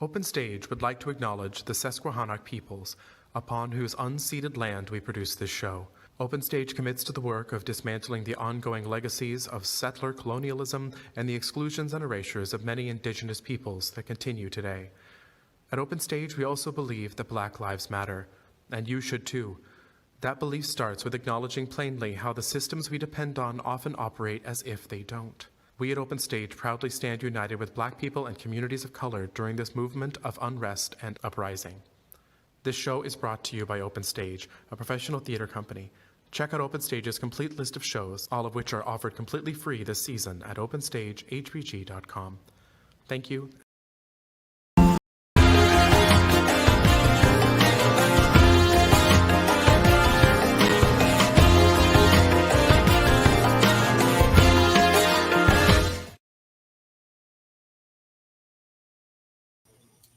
Open Stage would like to acknowledge the Susquehannock peoples, upon whose unceded land we produce this show. Open Stage commits to the work of dismantling the ongoing legacies of settler colonialism and the exclusions and erasures of many indigenous peoples that continue today. At Open Stage, we also believe that Black Lives Matter, and you should too. That belief starts with acknowledging plainly how the systems we depend on often operate as if they don't. We at Open Stage proudly stand united with Black people and communities of color during this movement of unrest and uprising. This show is brought to you by Open Stage, a professional theater company. Check out Open Stage's complete list of shows, all of which are offered completely free this season at openstagehbg.com. Thank you.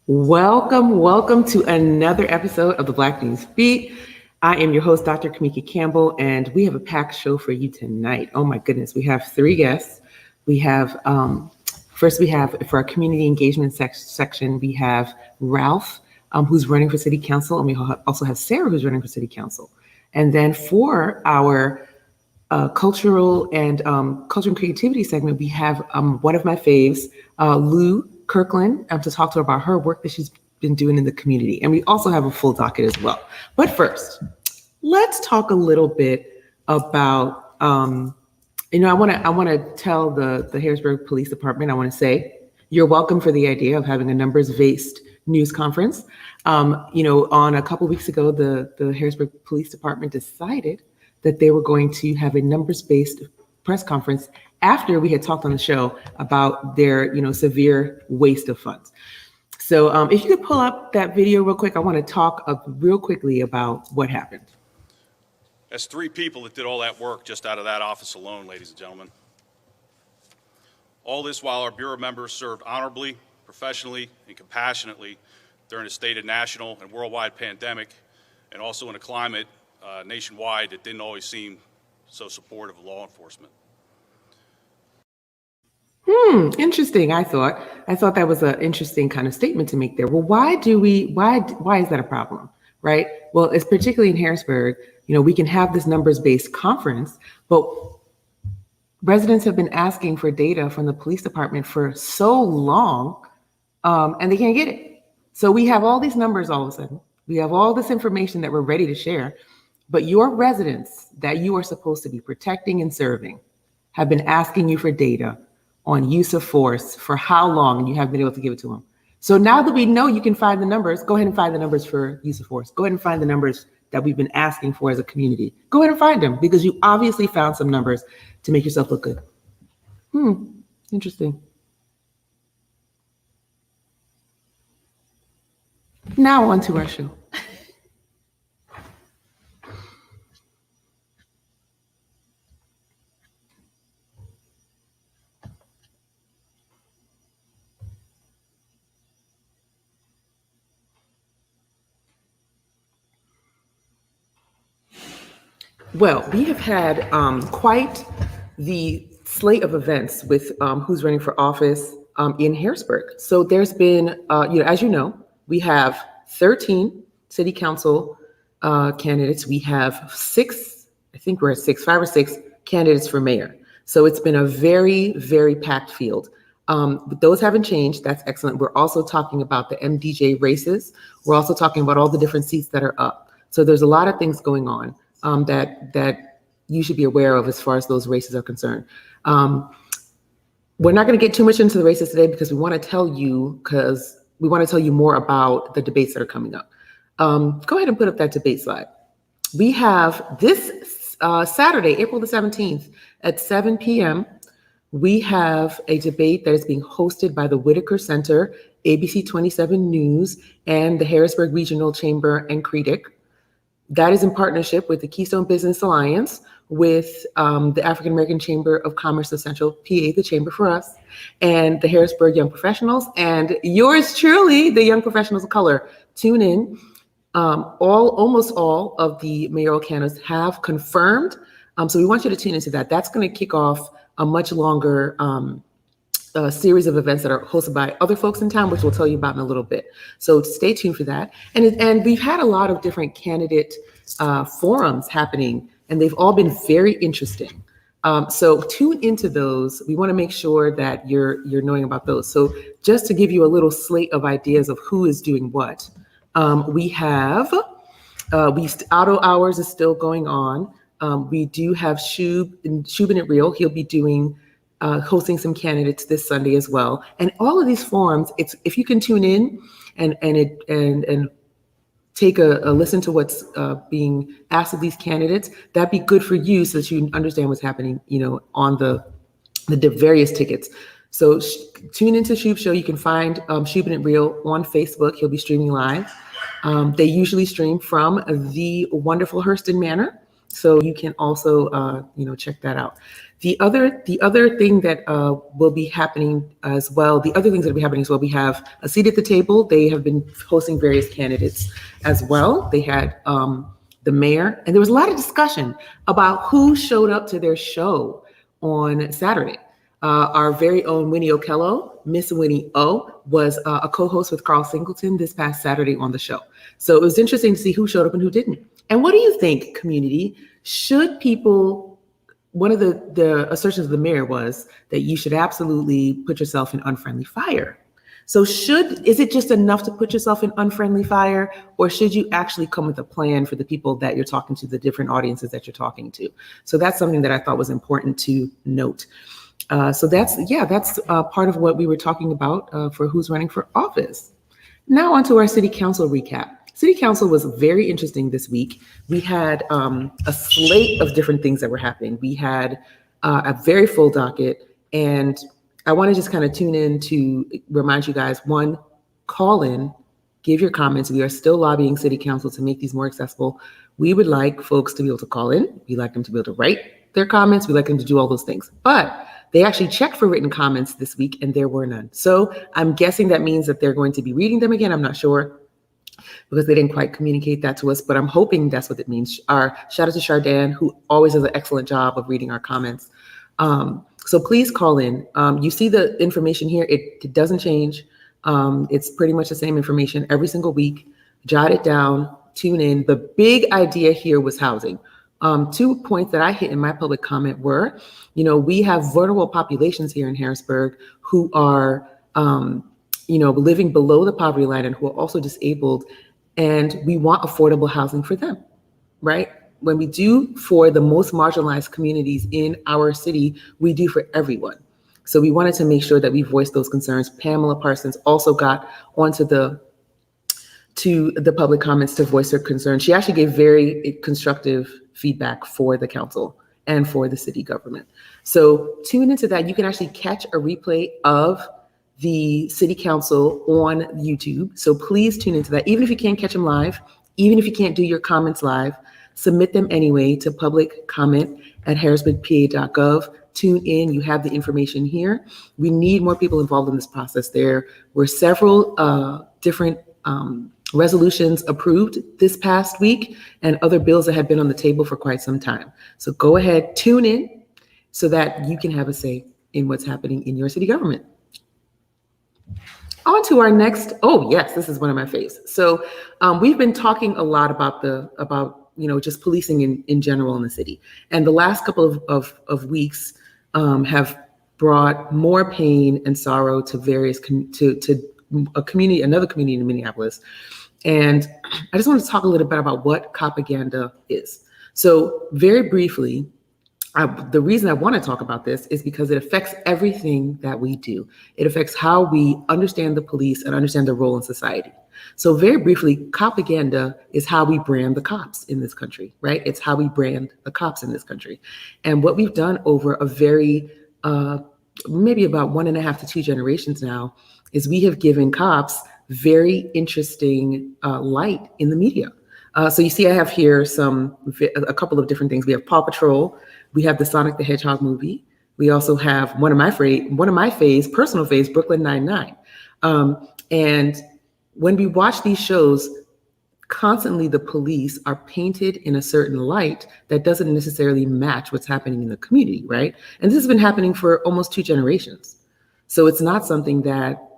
Welcome to another episode of the Black NewsBeat. I am your host, Dr. Kimeka Campbell, and we have a packed show for you tonight. Oh my goodness, we have three guests. We have, first we have, for our community engagement section, we have Ralph, who's running for city council, and we also have Sarah, who's running for city council. And then for our culture and creativity segment, we have one of my faves, Lou Kirkland, to talk to her about her work that she's been doing in the community. And we also have a full docket as well. But first, let's talk a little bit about, I want to tell the Harrisburg Police Department, I want to say, you're welcome for the idea of having a numbers-based news conference. On a couple of weeks ago, the Harrisburg Police Department decided that they were going to have a numbers-based press conference after we had talked on the show about their, severe waste of funds. So if you could pull up that video real quick, I want to talk real quickly about what happened. That's three people that did all that work just out of that office alone, ladies and gentlemen. All this while our Bureau members served honorably, professionally, and compassionately during a stated national and worldwide pandemic, and also in a climate nationwide that didn't always seem so supportive of law enforcement. Interesting. I thought that was an interesting kind of statement to make there. Well, why is that a problem, right? Well, it's particularly in Harrisburg, we can have this numbers-based conference, but residents have been asking for data from the police department for so long, and they can't get it. So we have all these numbers all of a sudden. We have all this information that we're ready to share, but your residents that you are supposed to be protecting and serving have been asking you for data on use of force for how long, and you haven't been able to give it to them. So now that we know you can find the numbers, go ahead and find the numbers for use of force. Go ahead and find the numbers that we've been asking for as a community. Go ahead and find them, because you obviously found some numbers to make yourself look good. Interesting. Now on to our show. Well, we have had quite the slate of events with who's running for office in Harrisburg. So there's been, as you know, we have 13 city council candidates. We have 5 or 6 candidates for mayor. So it's been a very, very packed field. But those haven't changed. That's excellent. We're also talking about the MDJ races. We're also talking about all the different seats that are up. So there's a lot of things going on that you should be aware of as far as those races are concerned. We're not going to get too much into the races today because we want to tell you more about the debates that are coming up. Go ahead and put up that debate slide. We have this Saturday, April the 17th at 7 p.m. We have a debate that is being hosted by the Whitaker Center, ABC 27 News, and the Harrisburg Regional Chamber and CREDIC. That is in partnership with the Keystone Business Alliance, with the African American Chamber of Commerce of Central PA, the chamber for us, and the Harrisburg Young Professionals, and yours truly, the Young Professionals of Color. Tune in. Almost all of the mayoral candidates have confirmed. So we want you to tune into that. That's going to kick off a much longer a series of events that are hosted by other folks in town, which we'll tell you about in a little bit. So stay tuned for that. And we've had a lot of different candidate forums happening, and they've all been very interesting. So tune into those. We want to make sure that you're knowing about those. So just to give you a little slate of ideas of who is doing what, we have Auto Hours is still going on. We do have Shubin at Real. He'll be doing hosting some candidates this Sunday as well. And all of these forums, if you can tune in and take a listen to what's being asked of these candidates, that'd be good for you so that you understand what's happening, on the various tickets. So tune into Shub Show. You can find Shubin at Real on Facebook. He'll be streaming live. They usually stream from the wonderful Hurston Manor. So you can also, check that out. The other thing that will be happening as well, the other things that will be happening as well, we have a seat at the table. They have been hosting various candidates as well. They had the mayor, and there was a lot of discussion about who showed up to their show on Saturday. Our very own Winnie Okello, Miss Winnie O, was a co-host with Carl Singleton this past Saturday on the show. So it was interesting to see who showed up and who didn't. And what do you think, community? Should people, one of the assertions of the mayor was that you should absolutely put yourself in unfriendly fire. So is it just enough to put yourself in unfriendly fire, or should you actually come with a plan for the people that you're talking to, the different audiences that you're talking to? So that's something that I thought was important to note. So that's part of what we were talking about for who's running for office. Now onto our city council recap. City council was very interesting this week. We had a slate of different things that were happening. We had a very full docket, and I want to just kind of tune in to remind you guys, one, call in, give your comments. We are still lobbying city council to make these more accessible. We would like folks to be able to call in. We like them to be able to write their comments. We like them to do all those things. But they actually checked for written comments this week, and there were none. So I'm guessing that means that they're going to be reading them again. I'm not sure, because they didn't quite communicate that to us, but I'm hoping that's what it means. Our shout out to Chardin, who always does an excellent job of reading our comments. So please call in. You see the information here. It doesn't change. It's pretty much the same information every single week. Jot it down, tune in. The big idea here was housing. 2 points that I hit in my public comment were, we have vulnerable populations here in Harrisburg who are, living below the poverty line and who are also disabled, and we want affordable housing for them, right? When we do for the most marginalized communities in our city, we do for everyone. So we wanted to make sure that we voiced those concerns. Pamela Parsons also got onto the public comments to voice her concerns. She actually gave very constructive feedback for the council and for the city government. So tune into that. You can actually catch a replay of the city council on YouTube. So please tune into that. Even if you can't catch them live, even if you can't do your comments live, submit them anyway to public comment at harrisburgpa.gov. Tune in. You have the information here. We need more people involved in this process. There were several different resolutions approved this past week and other bills that have been on the table for quite some time. So go ahead, tune in so that you can have a say in what's happening in your city government. On to our next, yes, this is one of my faves. So we've been talking a lot about just policing in general in the city. And the last couple of weeks have brought more pain and sorrow to another community in Minneapolis. And I just want to talk a little bit about what propaganda is. So very briefly, the reason I want to talk about this is because it affects everything that we do. It affects how we understand the police and understand their role in society. So very briefly, propaganda is how we brand the cops in this country, right? It's how we brand the cops in this country. And what we've done over a very, maybe about 1.5 to 2 generations now, is we have given cops very interesting light in the media. So you see, I have here a couple of different things. We have Paw Patrol. We have the Sonic the Hedgehog movie. We also have one of my personal faves, Brooklyn Nine-Nine. And when we watch these shows, constantly the police are painted in a certain light that doesn't necessarily match what's happening in the community, right? And this has been happening for almost 2 generations. So it's not something that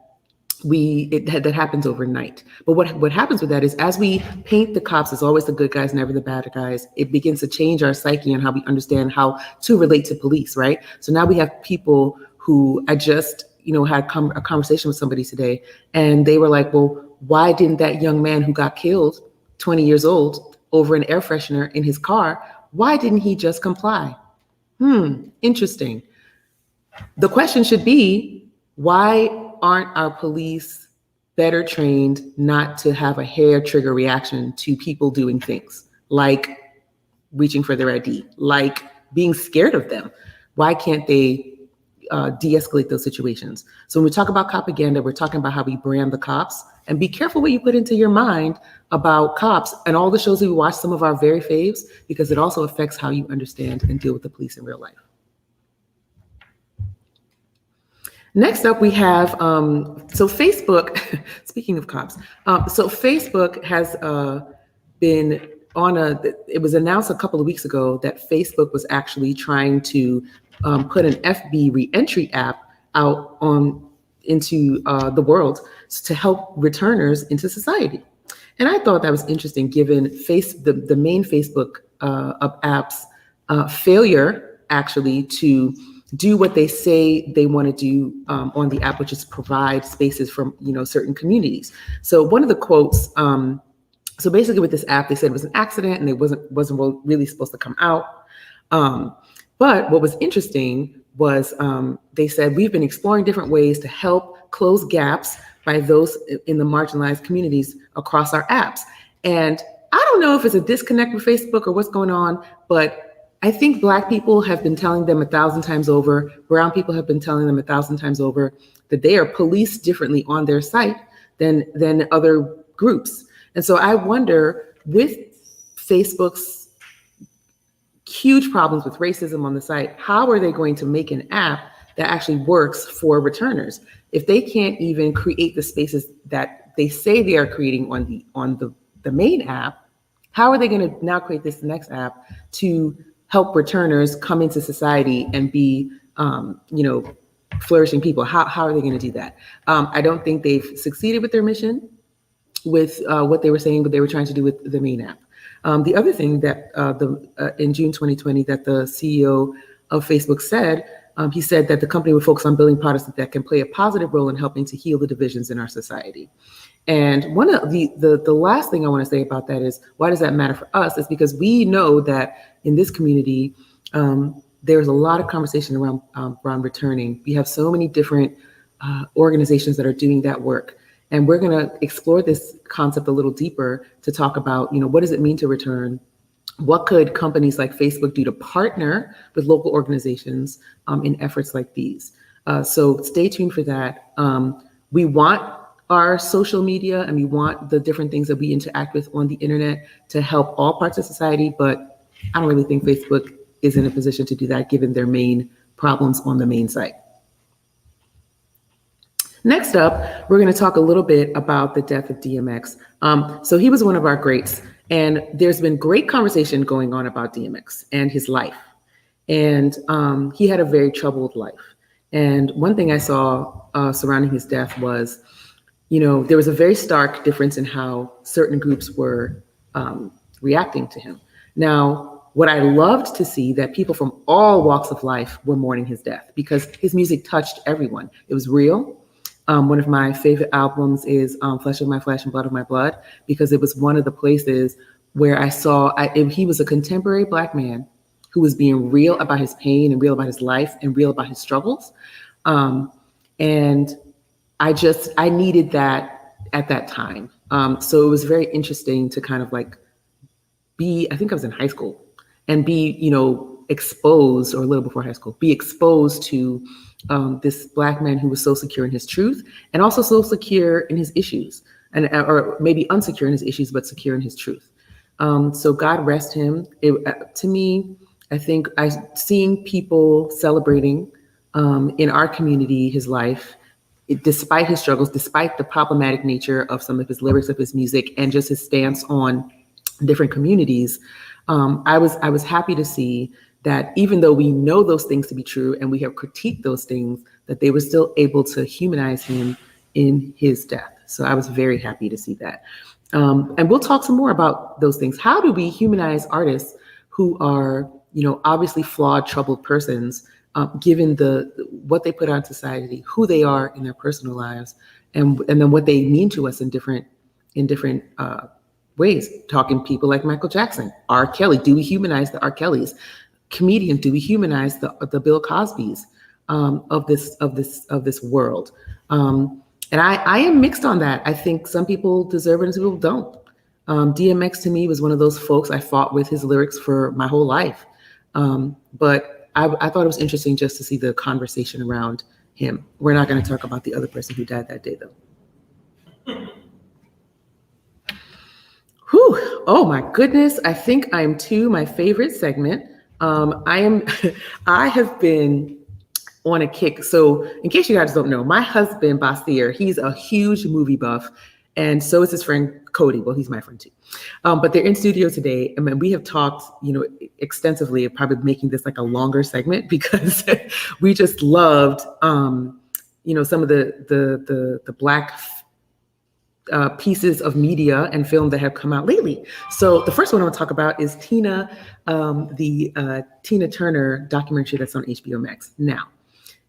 that happens overnight. But what happens with that is, as we paint the cops as always the good guys, never the bad guys, it begins to change our psyche and how we understand how to relate to police, right? So now we have people who, I just, had a conversation with somebody today, and they were like, well, why didn't that young man who got killed, 20 years old, over an air freshener in his car, why didn't he just comply? Interesting. The question should be, why aren't our police better trained not to have a hair trigger reaction to people doing things like reaching for their ID, like being scared of them? Why can't they de-escalate those situations? So when we talk about propaganda, we're talking about how we brand the cops, and be careful what you put into your mind about cops and all the shows that we watch, some of our very faves, because it also affects how you understand and deal with the police in real life. Next up, we have, so Facebook, speaking of cops, so Facebook has been on it was announced a couple of weeks ago that Facebook was actually trying to put an FB reentry app out into the world to help returners into society. And I thought that was interesting, given the main Facebook app's failure actually to do what they say they want to do on the app, which is provide spaces for certain communities. So one of the quotes, so basically with this app, they said it was an accident and it wasn't really supposed to come out. But what was interesting was they said, we've been exploring different ways to help close gaps by those in the marginalized communities across our apps. And I don't know if it's a disconnect with Facebook or what's going on, but I think Black people have been telling them 1,000 times over, brown people have been telling them 1,000 times over that they are policed differently on their site than other groups. And so I wonder, with Facebook's huge problems with racism on the site, how are they going to make an app that actually works for returners if they can't even create the spaces that they say they are creating on the main app? How are they going to now create this next app to help returners come into society and be, flourishing people? How are they going to do that? I don't think they've succeeded with their mission, with what they were saying, what they were trying to do with the main app. The other thing that in June 2020 that the CEO of Facebook said, he said that the company would focus on building products that can play a positive role in helping to heal the divisions in our society. And one of the last thing I want to say about that is, why does that matter for us? Is because we know that in this community, there's a lot of conversation around returning. We have so many different organizations that are doing that work. And we're going to explore this concept a little deeper to talk about, what does it mean to return? What could companies like Facebook do to partner with local organizations in efforts like these? So stay tuned for that. We want our social media and we want the different things that we interact with on the internet to help all parts of society, but I don't really think Facebook is in a position to do that given their main problems on the main site. Next up, we're going to talk a little bit about the death of DMX. So he was one of our greats, and there's been great conversation going on about DMX and his life. And he had a very troubled life. And one thing I saw surrounding his death was, there was a very stark difference in how certain groups were reacting to him. Now, what I loved to see that people from all walks of life were mourning his death because his music touched everyone. It was real. One of my favorite albums is Flesh of My Flesh and Blood of My Blood, because it was one of the places where I saw he was a contemporary Black man who was being real about his pain and real about his life and real about his struggles. And I needed that at that time. So it was very interesting to kind of like I think I was in high school and be, exposed, or a little before high school, be exposed to this Black man who was so secure in his truth and also so secure in his issues, or maybe unsecure in his issues, but secure in his truth. So God rest him. To me, I think seeing people celebrating in our community his life, despite his struggles, despite the problematic nature of some of his lyrics, of his music, and just his stance on different communities, I was happy to see that even though we know those things to be true and we have critiqued those things, that they were still able to humanize him in his death. So I was very happy to see that. And we'll talk some more about those things. How do we humanize artists who are, obviously flawed, troubled persons, given what they put out in society, who they are in their personal lives, and then what they mean to us in different ways? Talking people like Michael Jackson, R. Kelly. Do we humanize the R. Kellys? Comedians, do we humanize the Bill Cosbys of this world? And I am mixed on that. I think some people deserve it and some people don't. DMX to me was one of those folks. I fought with his lyrics for my whole life. But I thought it was interesting just to see the conversation around him. We're not going to talk about the other person who died that day, though. Whew. Oh my goodness. I think I'm to my favorite segment. I have been on a kick. So in case you guys don't know, my husband, Basier, he's a huge movie buff. And so is his friend, Cody. Well, he's my friend too. But they're in studio today. And we have talked, extensively of probably making this like a longer segment because we just loved, some of the Black pieces of media and film that have come out lately. So the first one I want to talk about is Tina, the Tina Turner documentary that's on HBO Max. Now,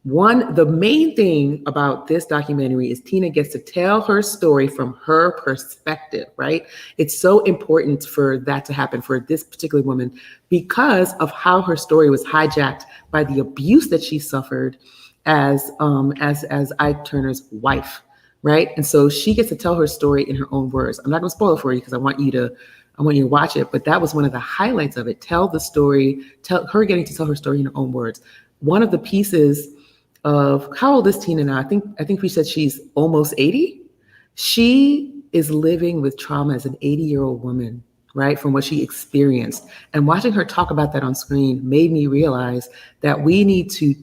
the main thing about this documentary is Tina gets to tell her story from her perspective, right? It's so important for that to happen for this particular woman because of how her story was hijacked by the abuse that she suffered as Ike Turner's wife, right? And so she gets to tell her story in her own words. I'm not going to spoil it for you because I want you to watch it, but that was one of the highlights of it. Tell the story, her getting to tell her story in her own words. One of the pieces of, how old is Tina now? I think we said she's almost 80. She is living with trauma as an 80-year-old woman, right? From what she experienced. And watching her talk about that on screen made me realize that we need to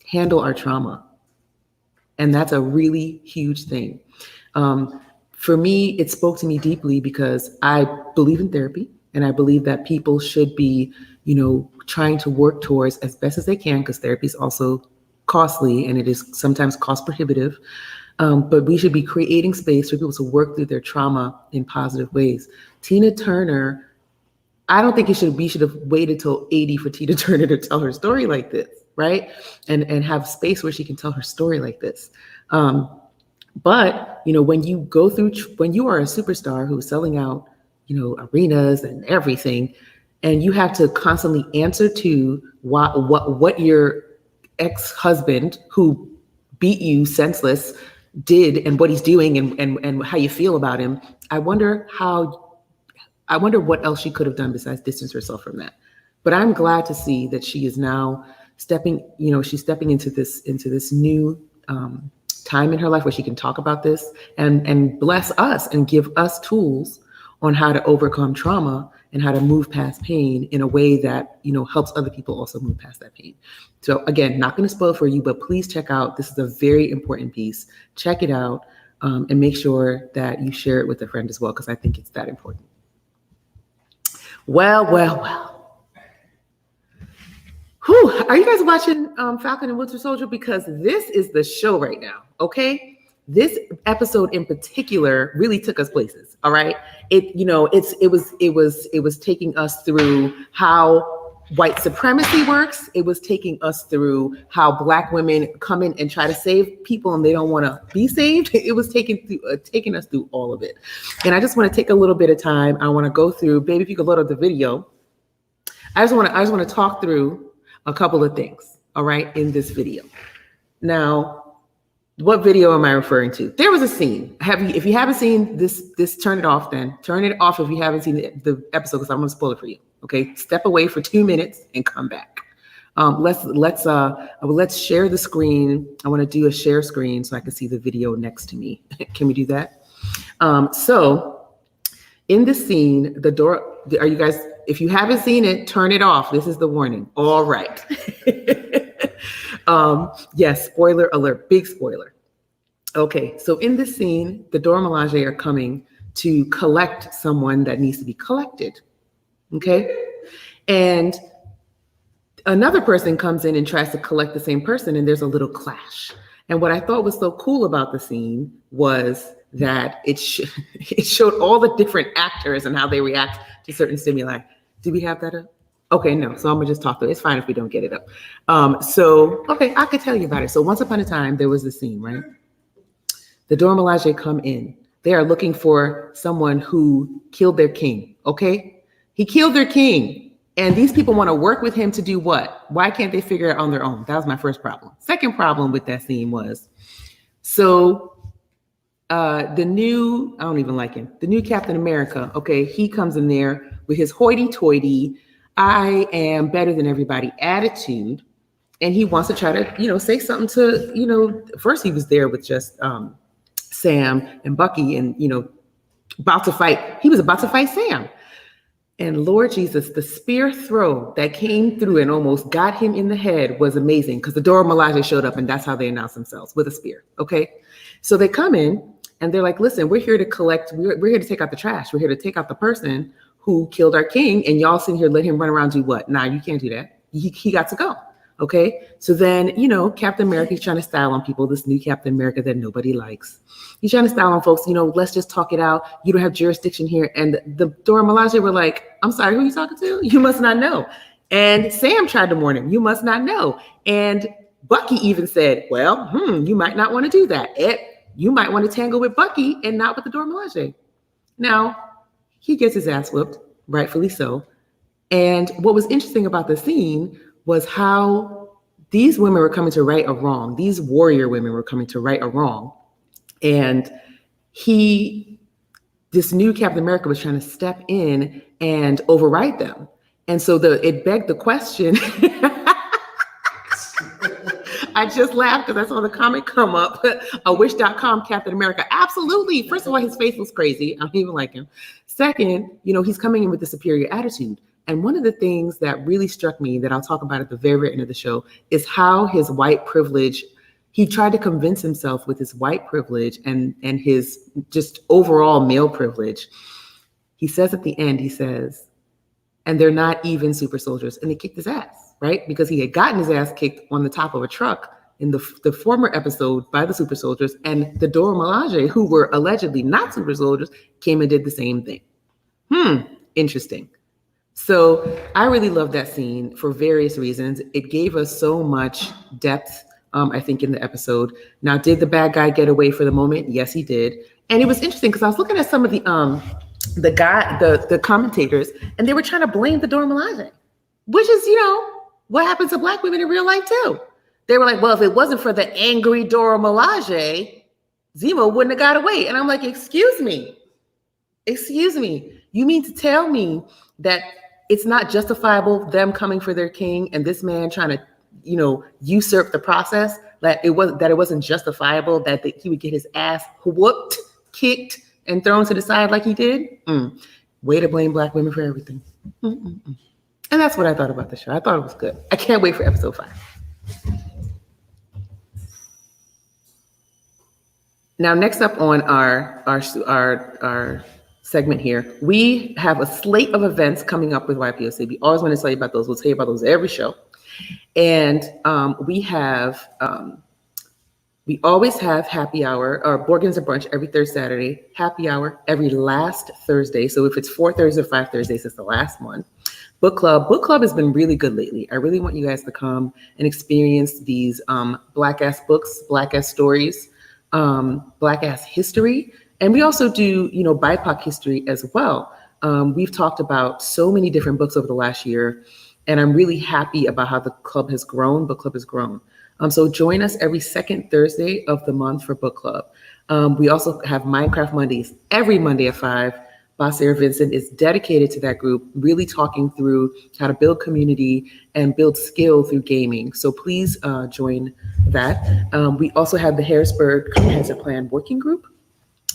handle our trauma. And that's a really huge thing. For me, it spoke to me deeply because I believe in therapy and I believe that people should be, trying to work towards as best as they can, because therapy is also costly and it is sometimes cost prohibitive. But we should be creating space for people to work through their trauma in positive ways. Tina Turner, I don't think we should have waited till 80 for Tina Turner to tell her story like this, right? And have space where she can tell her story like this. But when you are a superstar who's selling out, arenas and everything, and you have to constantly answer to what your ex-husband who beat you senseless did and what he's doing and how you feel about him, I wonder what else she could have done besides distance herself from that. But I'm glad to see that she is now stepping into this new time in her life where she can talk about this and bless us and give us tools on how to overcome trauma and how to move past pain in a way that, helps other people also move past that pain. So again, not going to spoil for you, but please check out, this is a very important piece. Check it out and make sure that you share it with a friend as well, because I think it's that important. Well. Whew, are you guys watching Falcon and Winter Soldier? Because this is the show right now, okay? This episode in particular really took us places, all right? It was taking us through how white supremacy works. It was taking us through how Black women come in and try to save people and they don't want to be saved. It was taking us through all of it. And I just want to take a little bit of time. I want to go through, baby, if you could load up the video. I just want to talk through a couple of things, all right, in this video. Now, what video am I referring to? There was a scene. If you haven't seen this, turn it off then. Turn it off if you haven't seen the episode, because I'm going to spoil it for you. Okay, step away for 2 minutes and come back. Let's share the screen. I want to do a share screen so I can see the video next to me. Can we do that? So in this scene, the door, are you guys, if you haven't seen it, turn it off. This is the warning. All right. Yes, spoiler alert, big spoiler. Okay, so in this scene, the Dora Milaje are coming to collect someone that needs to be collected. Okay, and Another person comes in and tries to collect the same person, and there's a little clash. And what I thought was so cool about the scene was that it showed all the different actors and how they react to certain stimuli. Do we have that up? Okay, no. So I'm gonna just talk through it. It's fine if we don't get it up. Okay, I could tell you about it. So once upon a time, there was this scene, right? The Dora Milaje come in. They are looking for someone who killed their king, okay? He killed their king. And these people want to work with him to do what? Why can't they figure it out on their own? That was my first problem. Second problem with that scene was, the new, I don't even like him, the new Captain America, okay, he comes in there with his hoity-toity, I am better than everybody attitude. And he wants to try to, say something to, first he was there with just Sam and Bucky and, about to fight. He was about to fight Sam. And Lord Jesus, the spear throw that came through and almost got him in the head was amazing because the Dora Milaje showed up and that's how they announced themselves, with a spear, okay? So they come in and they're like, listen, we're here to collect, we're here to take out the trash. We're here to take out the person who killed our king, and y'all sitting here let him run around do what? Nah, you can't do that. He got to go, okay? So then, Captain America is trying to style on people, this new Captain America that nobody likes. He's trying to style on folks, let's just talk it out. You don't have jurisdiction here. And the Dora Milaje were like, I'm sorry, who are you talking to? You must not know. And Sam tried to warn him, you must not know. And Bucky even said, well, you might not want to do that. You might want to tangle with Bucky and not with the Dora Milaje. Now, he gets his ass whooped, rightfully so. And what was interesting about the scene was how these women were coming to right a wrong. These warrior women were coming to right a wrong. And this new Captain America was trying to step in and override them. And so it begged the question. I just laughed because I saw the comment come up. A wish.com Captain America. Absolutely. First of all, his face was crazy. I don't even like him. Second, he's coming in with a superior attitude. And one of the things that really struck me that I'll talk about at the very, very end of the show is how his white privilege, he tried to convince himself with his white privilege and his just overall male privilege. He says at the end, and they're not even super soldiers. And they kicked his ass, right? Because he had gotten his ass kicked on the top of a truck in the former episode by the super soldiers. And the Dora Milaje, who were allegedly not super soldiers, came and did the same thing. Interesting. So I really love that scene for various reasons. It gave us so much depth, I think, in the episode. Now, did the bad guy get away for the moment? Yes, he did. And it was interesting because I was looking at some of the commentators, and they were trying to blame the Dora Milaje, which is, what happens to Black women in real life too. They were like, well, if it wasn't for the angry Dora Milaje, Zemo wouldn't have got away. And I'm like, excuse me. You mean to tell me that it's not justifiable them coming for their king and this man trying to, usurp the process, that it wasn't justifiable that he would get his ass whooped, kicked, and thrown to the side like he did? Way to blame Black women for everything. And that's what I thought about the show. I thought it was good. I can't wait for episode 5. Now, next up on our segment here, we have a slate of events coming up with YPOC. We always want to tell you about those. We'll tell you about those every show. And we always have happy hour or Borgans or brunch every third Saturday, happy hour every last Thursday. So if it's 4 Thursdays or 5 Thursdays, it's the last one. Book club has been really good lately. I really want you guys to come and experience these Black ass books, Black ass stories, Black ass history. And we also do, BIPOC history as well. We've talked about so many different books over the last year, and I'm really happy about how the club has grown. Book club has grown. So join us every second Thursday of the month for book club. We also have Minecraft Mondays every Monday at 5. Boss Sarah Vincent is dedicated to that group, really talking through how to build community and build skill through gaming. So please join that. We also have the Harrisburg Comprehensive Plan Working Group.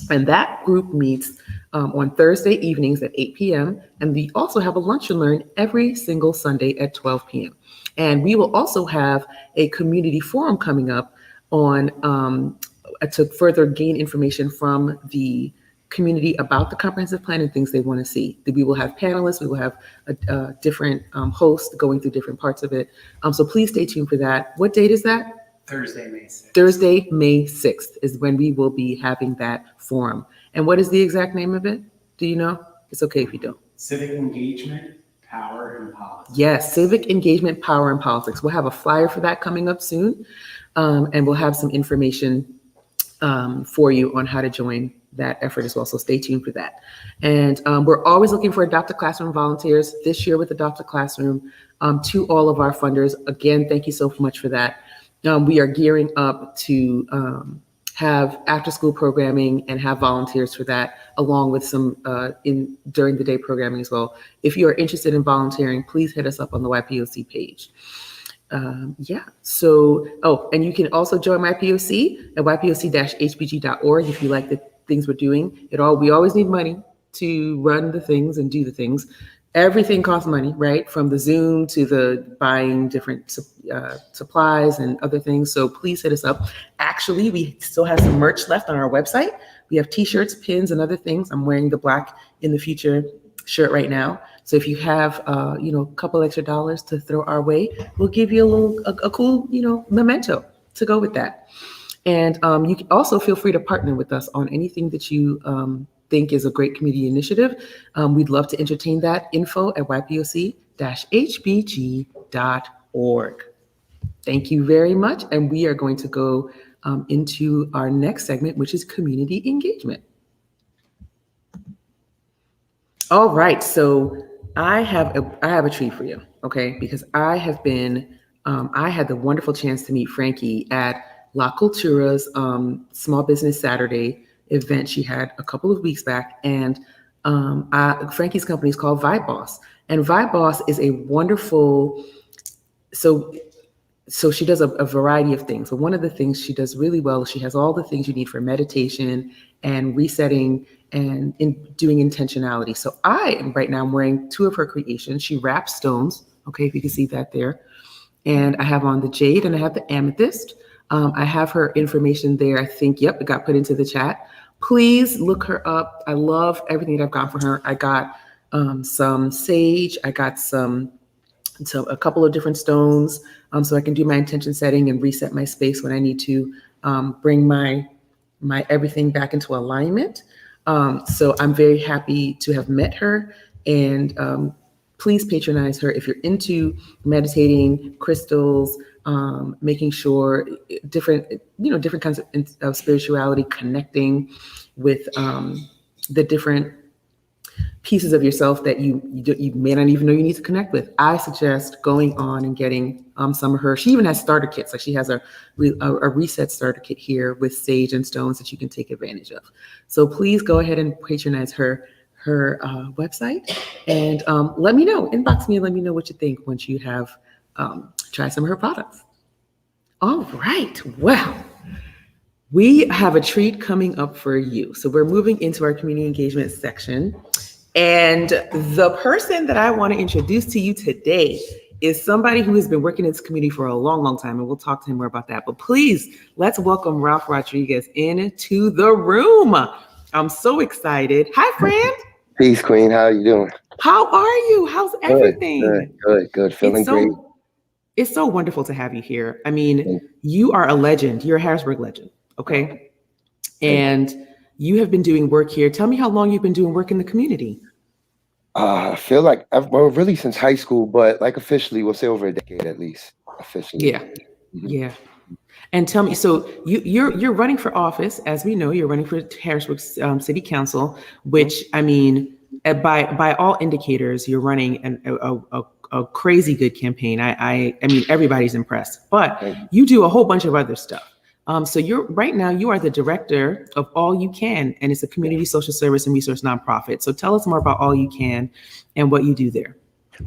And that group meets on Thursday evenings at 8 p.m. And we also have a lunch and learn every single Sunday at 12 p.m. And we will also have a community forum coming up on to further gain information from the community about the comprehensive plan and things they want to see. We will have panelists, we will have different hosts going through different parts of it. So please stay tuned for that. What date is that? Thursday, May 6th. Thursday, May 6th is when we will be having that forum. And what is the exact name of it? Do you know? It's okay if you don't. Civic engagement, power, and politics. Yes, civic engagement, power, and politics. We'll have a flyer for that coming up soon. And we'll have some information for you on how to join that effort as well. So stay tuned for that. And we're always looking for Adopt a Classroom volunteers. This year with Adopt a Classroom, to all of our funders. Again, thank you so much for that. We are gearing up to have after-school programming and have volunteers for that, along with some during the day programming as well. If you are interested in volunteering, please hit us up on the YPOC page. So, and you can also join YPOC at ypoc-hbg.org if you like the things we're doing. We always need money to run the things and do the things. Everything costs money, right? From the Zoom to the buying different supplies and other things. So please hit us up. Actually, we still have some merch left on our website. We have t-shirts, pins, and other things. I'm wearing the Black in the Future shirt right now. So if you have, a couple extra dollars to throw our way, we'll give you a cool, memento to go with that. And you can also feel free to partner with us on anything that you think is a great community initiative. We'd love to entertain that. Info at ypoc-hbg.org. Thank you very much. And we are going to go into our next segment, which is community engagement. All right, so I have a treat for you, okay? Because I had the wonderful chance to meet Frankie at La Cultura's Small Business Saturday event she had a couple of weeks back. And Frankie's company is called Vibe Boss. And Vibe Boss is a wonderful, so she does a variety of things. So one of the things she does really well, she has all the things you need for meditation and resetting and in doing intentionality. So I'm wearing two of her creations. She wraps stones. Okay, if you can see that there. And I have on the jade and I have the amethyst. I have her information there. I think, yep, it got put into the chat. Please look her up. I love everything that I've got for her. I got some sage. I got a couple of different stones so I can do my intention setting and reset my space when I need to bring my everything back into alignment. So I'm very happy to have met her, and please patronize her if you're into meditating, crystals, making sure different kinds of spirituality, connecting with the different pieces of yourself that you may not even know you need to connect with. I suggest going on and getting some of her. She even has starter kits. Like she has a reset starter kit here with sage and stones that you can take advantage of. So please go ahead and patronize her website and let me know. Inbox me and let me know what you think once you have tried some of her products. All right. Well, we have a treat coming up for you. So we're moving into our community engagement section. And the person that I want to introduce to you today is somebody who has been working in this community for a long, long time. And we'll talk to him more about that. But please, let's welcome Ralph Rodriguez into the room. I'm so excited. Hi, friend. Peace, Queen. How are you doing? How are you? How's everything? Good. Feeling great. It's so wonderful to have you here. I mean, you are a legend. You're a Harrisburg legend. Okay. And you have been doing work here. Tell me how long you've been doing work in the community. I feel like really since high school, but like officially, we'll say over a decade at least. Officially. Yeah. Mm-hmm. Yeah. And tell me, so you're running for office, as we know, you're running for Harrisburg City Council, which I mean, by all indicators, you're running a crazy good campaign. I mean, everybody's impressed, but you do a whole bunch of other stuff. So right now you are the director of All You Can, and it's a community social service and resource nonprofit. So tell us more about All You Can and what you do there.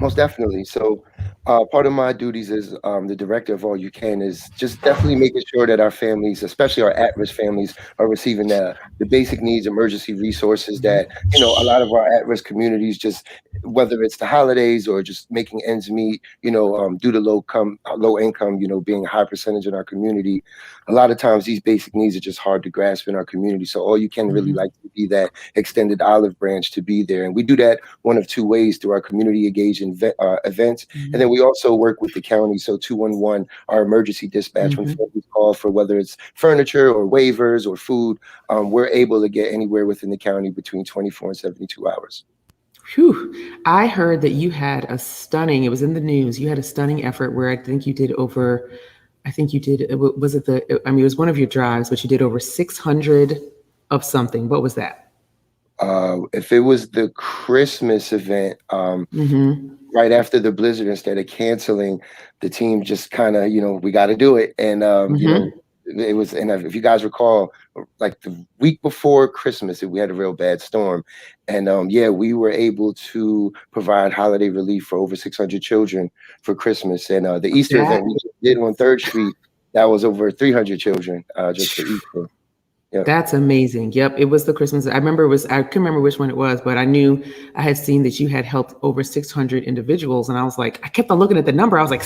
Most definitely. So, part of my duties as the director of All You Can is just definitely making sure that our families, especially our at-risk families, are receiving the basic needs, emergency resources that a lot of our at-risk communities just, whether it's the holidays or just making ends meet, due to low income, being a high percentage in our community. A lot of times these basic needs are just hard to grasp in our community. So All You Can really like to be that extended olive branch to be there, and we do that one of two ways: through our community engaged events, and then we also work with the county. So 211, our emergency dispatch, when families call for whether it's furniture or waivers or food, we're able to get anywhere within the county between 24 and 72 hours. Whew. I heard that you had a stunning, it was in the news, you had a stunning effort where was it it was one of your drives, but you did over 600 of something. What was that? If it was the Christmas event, right after the blizzard, instead of canceling, the team just kind of, we got to do it. And, it was, and if you guys recall, like the week before Christmas, we had a real bad storm. And we were able to provide holiday relief for over 600 children for Christmas. And the Easter event we did on 3rd Street, that was over 300 children just for Easter. Yep. That's amazing. Yep. It was the Christmas. I couldn't remember which one it was, but I knew I had seen that you had helped over 600 individuals. And I was like, I kept on looking at the number. I was like,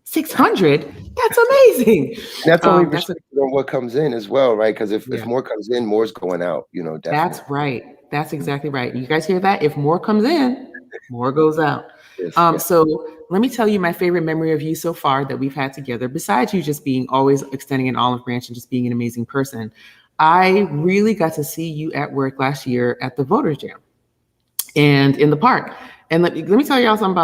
600? That's amazing. And that's only restricted on what comes in as well, right? Because if more comes in, more's going out, definitely. That's right. That's exactly right. You guys hear that? If more comes in, more goes out. Yes. So let me tell you my favorite memory of you so far that we've had together, besides you just being always extending an olive branch and just being an amazing person. I really got to see you at work last year at the Voters Jam and in the park. And let me tell y'all something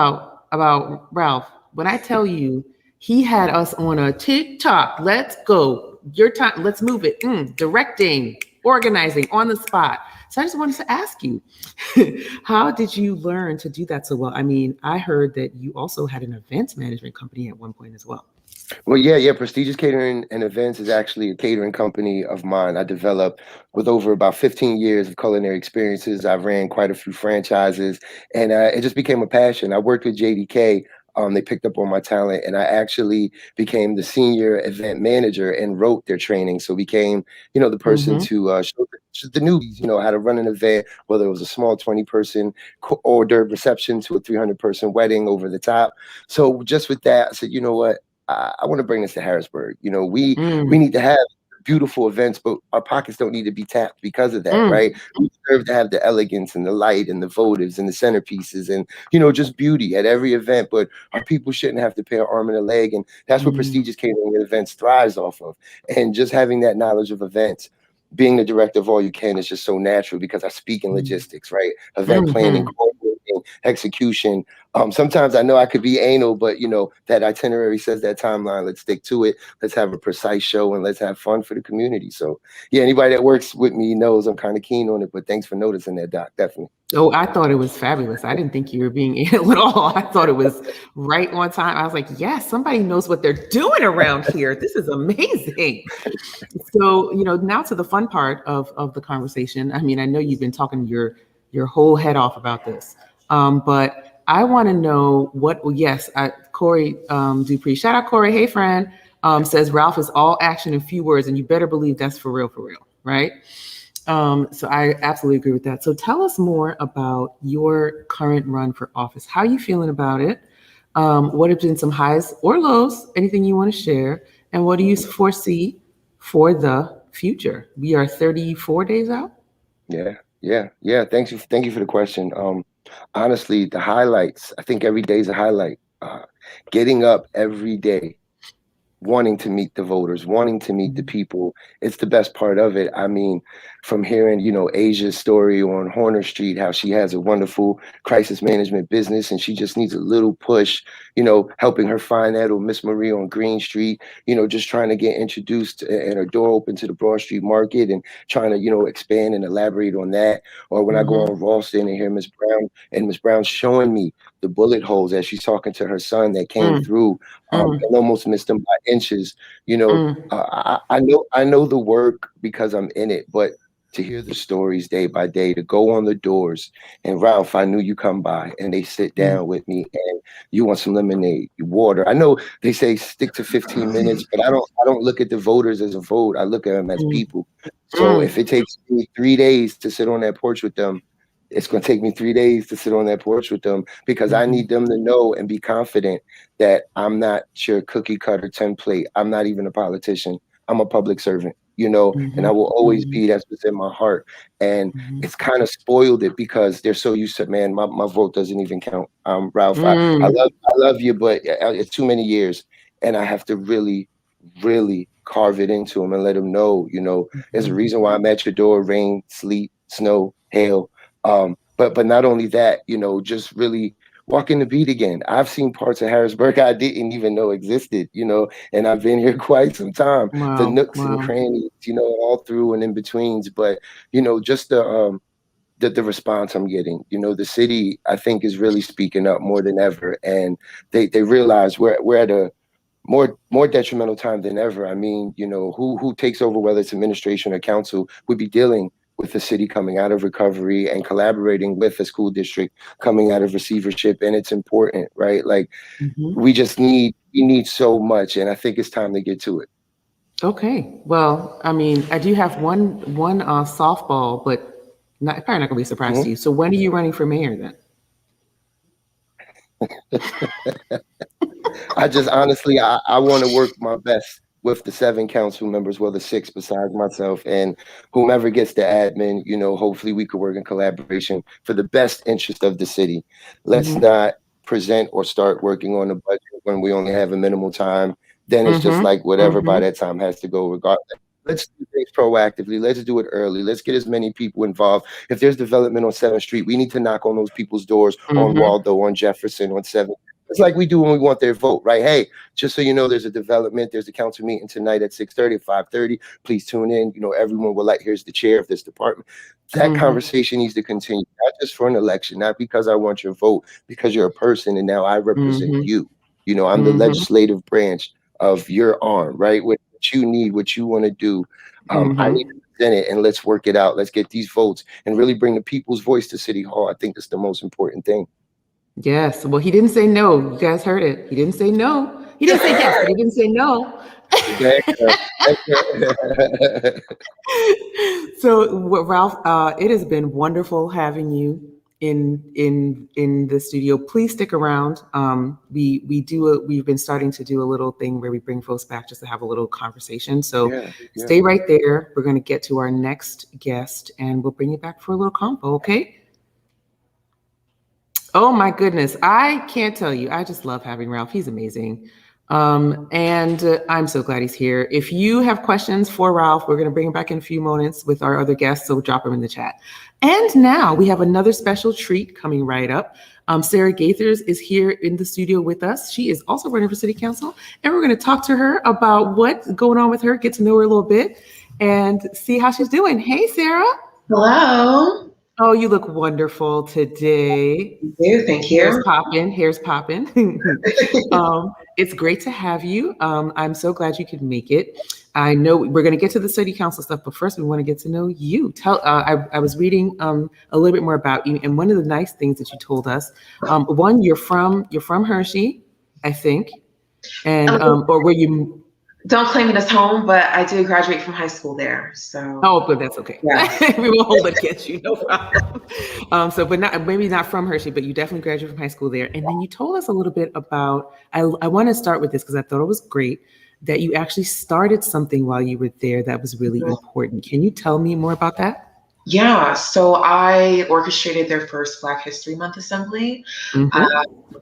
about Ralph. When I tell you, he had us on a TikTok. Let's go. Your time. Let's move it. Directing, organizing on the spot. So I just wanted to ask you, how did you learn to do that so well? I mean, I heard that you also had an events management company at one point as well. Well, yeah. Prestigious Catering and Events is actually a catering company of mine. I developed with over about 15 years of culinary experiences. I ran quite a few franchises, and it just became a passion. I worked with JDK. They picked up on my talent, and I actually became the senior event manager and wrote their training. So became, the person to show the newbies, how to run an event, whether it was a small 20-person hors d'oeuvre reception to a 300-person wedding over the top. So just with that, I said, you know what? I want to bring this to Harrisburg. We need to have beautiful events, but our pockets don't need to be tapped because of that, right? We deserve to have the elegance and the light and the votives and the centerpieces and, just beauty at every event, but our people shouldn't have to pay an arm and a leg. And that's what Prestigious Catering and Events thrives off of. And just having that knowledge of events, being the director of All You Can is just so natural because I speak in logistics, right? Event planning, coordinating, execution. Sometimes I know I could be anal, but that itinerary says that timeline. Let's stick to it. Let's have a precise show and let's have fun for the community. So yeah, anybody that works with me knows I'm kind of keen on it, but thanks for noticing that, Doc. Definitely. Oh, I thought it was fabulous. I didn't think you were being anal at all. I thought it was right on time. I was like, yes, somebody knows what they're doing around here. This is amazing. So, now to the fun part of the conversation. I mean, I know you've been talking your whole head off about this, but I want to know Corey Dupree, shout out Corey, hey friend, says Ralph is all action and few words, and you better believe that's for real, right? So I absolutely agree with that. So tell us more about your current run for office. How are you feeling about it? What have been some highs or lows? Anything you want to share? And what do you foresee for the future? We are 34 days out. Yeah. Thank you for the question. Honestly, the highlights, I think every day is a highlight. Getting up every day, wanting to meet the voters, wanting to meet the people. It's the best part of it. I mean, from hearing, Asia's story on Horner Street, how she has a wonderful crisis management business and she just needs a little push, helping her find that, or Miss Marie on Green Street, just trying to get introduced and her door open to the Broad Street Market and trying to, expand and elaborate on that. Or when I go on Ralston and hear Miss Brown, and Miss Brown showing me the bullet holes as she's talking to her son that came through and almost missed him by inches. I know the work because I'm in it, but to hear the stories day by day, to go on the doors. And Ralph, I knew you come by and they sit down with me and you want some lemonade, water. I know they say stick to 15 minutes, but I don't look at the voters as a vote. I look at them as people. So if it takes me 3 days to sit on that porch with them, it's going to take me 3 days to sit on that porch with them, because I need them to know and be confident that I'm not your cookie cutter template. I'm not even a politician. I'm a public servant, and I will always be. That's what's in my heart. And it's kind of spoiled it because they're so used to, man, my vote doesn't even count. Ralph, I love you, but it's too many years. And I have to really, really carve it into them and let them know, there's a reason why I'm at your door, rain, sleet, snow, hail. But not only that, just really walking the beat again. I've seen parts of Harrisburg I didn't even know existed, and I've been here quite some time. The nooks and crannies, all through and in betweens. But, just the response I'm getting, the city, I think, is really speaking up more than ever. And they realize we're at a more detrimental time than ever. I mean, who takes over, whether it's administration or council, would be dealing with the city coming out of recovery and collaborating with a school district coming out of receivership. And it's important, right? Like we need so much. And I think it's time to get to it. Okay. Well, I mean, I do have one softball, but probably not gonna be a surprise to you. So when are you running for mayor then? I just honestly, I want to work my best with the 7 council members, well, the 6 besides myself, and whomever gets the admin, hopefully we could work in collaboration for the best interest of the city. Let's not present or start working on the budget when we only have a minimal time. Then it's just like whatever by that time has to go regardless. Let's do things proactively. Let's do it early. Let's get as many people involved. If there's development on 7th Street, we need to knock on those people's doors on Waldo, on Jefferson, on 7th. It's like we do when we want their vote, right? Hey, just so you know, there's a development, there's a council meeting tonight at 6:30, 5:30. Please tune in. Everyone will here's the chair of this department. That conversation needs to continue, not just for an election, not because I want your vote, because you're a person and now I represent you. I'm the legislative branch of your arm, right? What you need, what you want to do. I need to present it, and let's work it out. Let's get these votes and really bring the people's voice to City Hall. I think that's the most important thing. Yes. Well, he didn't say no. You guys heard it. He didn't say no. He didn't say yes, but he didn't say no. So, Ralph, it has been wonderful having you in the studio. Please stick around. We've been starting to do a little thing where we bring folks back just to have a little conversation. So stay right there. We're going to get to our next guest, and we'll bring you back for a little combo. Okay. Oh my goodness. I can't tell you. I just love having Ralph. He's amazing. And I'm so glad he's here. If you have questions for Ralph, we're going to bring him back in a few moments with our other guests. So drop them in the chat. And now we have another special treat coming right up. Sarah Gaithers is here in the studio with us. She is also running for city council, and we're going to talk to her about what's going on with her, get to know her a little bit, and see how she's doing. Hey, Sarah. Hello. Oh, you look wonderful today. Thank you. Hair's popping. It's great to have you. I'm so glad you could make it. I know we're going to get to the city council stuff, but first we want to get to know you. I was reading a little bit more about you, and one of the nice things that you told us, one, you're from Hershey, I think, and or were you? Don't claim it as home, but I did graduate from high school there. So. Oh, but that's okay. Yeah. We won't hold it against you, no problem. But maybe not from Hershey, but you definitely graduated from high school there. And then you told us a little bit about. I want to start with this because I thought it was great that you actually started something while you were there that was really important. Can you tell me more about that? Yeah, so I orchestrated their first Black History Month assembly.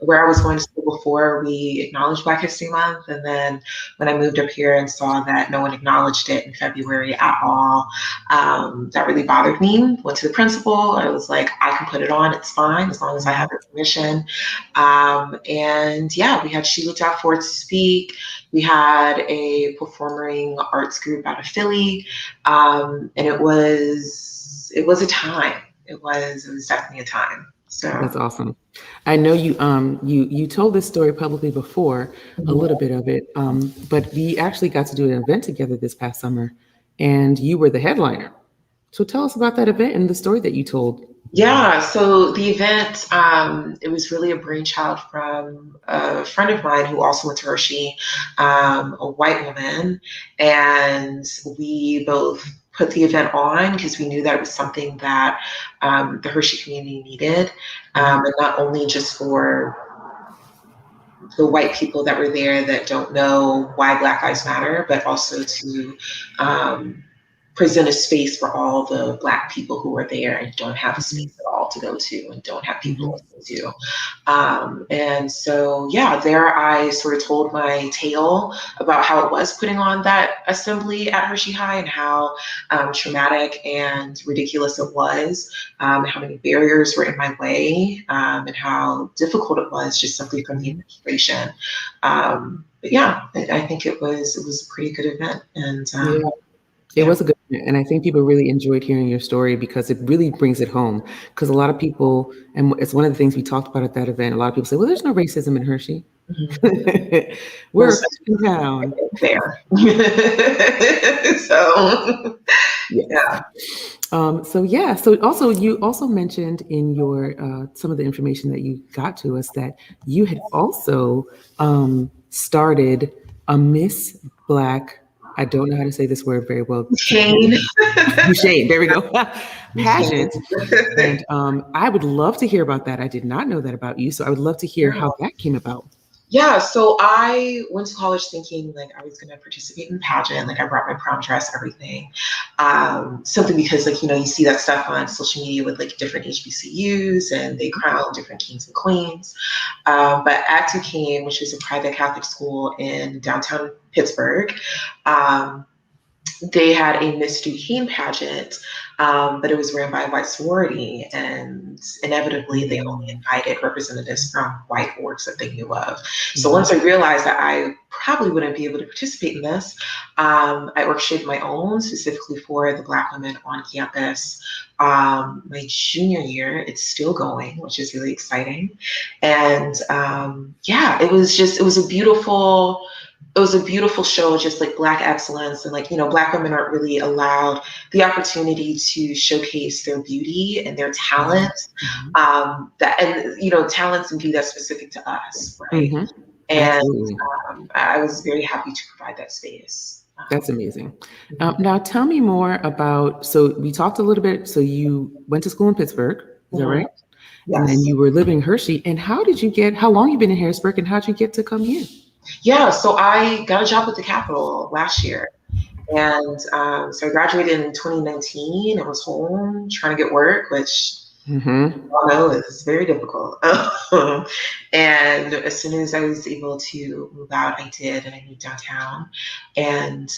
Where I was going to school before, we acknowledged Black History Month. And then when I moved up here and saw that no one acknowledged it in February at all, that really bothered me. Went to the principal. I was like, I can put it on. It's fine as long as I have your permission. And yeah, we had She Looked Out For It to speak. We had a performing arts group out of Philly. And it was a time. It was definitely a time. So that's awesome. I know you told this story publicly before, a little bit of it, but we actually got to do an event together this past summer, and you were the headliner. So tell us about that event and the story that you told. Yeah, so the event, it was really a brainchild from a friend of mine who also went to Hershey, a white woman, and we both put the event on because we knew that it was something that the Hershey community needed, and not only just for the white people that were there that don't know why Black Lives Matter, but also to present a space for all the Black people who are there and don't have a space at all to go to and don't have people to listen to. And so, yeah, there I sort of told my tale about how it was putting on that assembly at Hershey High and how traumatic and ridiculous it was, how many barriers were in my way, and how difficult it was just simply from the administration. But yeah, I think it was a pretty good event. And It was a good event, and I think people really enjoyed hearing your story because it really brings it home. Because a lot of people, and it's one of the things we talked about at that event, a lot of people say, well, there's no racism in Hershey. We're a town. There. So, yeah. So also you also mentioned in your some of the information that you got to us that you had also started a Miss Black, I don't know how to say this word very well. Shane. Shane, there we go. Pageant. And I would love to hear about that. I did not know that about you. So I would love to hear how that came about. Yeah, so I went to college thinking like I was going to participate in pageant, like I brought my prom dress, everything. Simply because like, you see that stuff on social media with like different HBCUs and they crown different kings and queens. But Act came, which is a private Catholic school in downtown Pittsburgh. They had a Miss Duquesne pageant, but it was ran by a white sorority, and inevitably they only invited representatives from white orgs that they knew of. So once I realized that I probably wouldn't be able to participate in this, I orchestrated my own specifically for the Black women on campus. My junior year, it's still going, which is really exciting. And yeah, it was a beautiful show, just like Black excellence. And like, Black women aren't really allowed the opportunity to showcase their beauty and their talents, talents and beauty that's specific to us, right? And I was very happy to provide that space. That's amazing. Now tell me more about, so we talked a little bit, so you went to school in Pittsburgh, is that right? Yes. And then you were living in Hershey. And how long you been in Harrisburg and how'd you get to come here? Yeah, so I got a job at the Capitol last year. And so I graduated in 2019 and was home trying to get work, which I know is very difficult. And as soon as I was able to move out, I did, and I moved downtown. And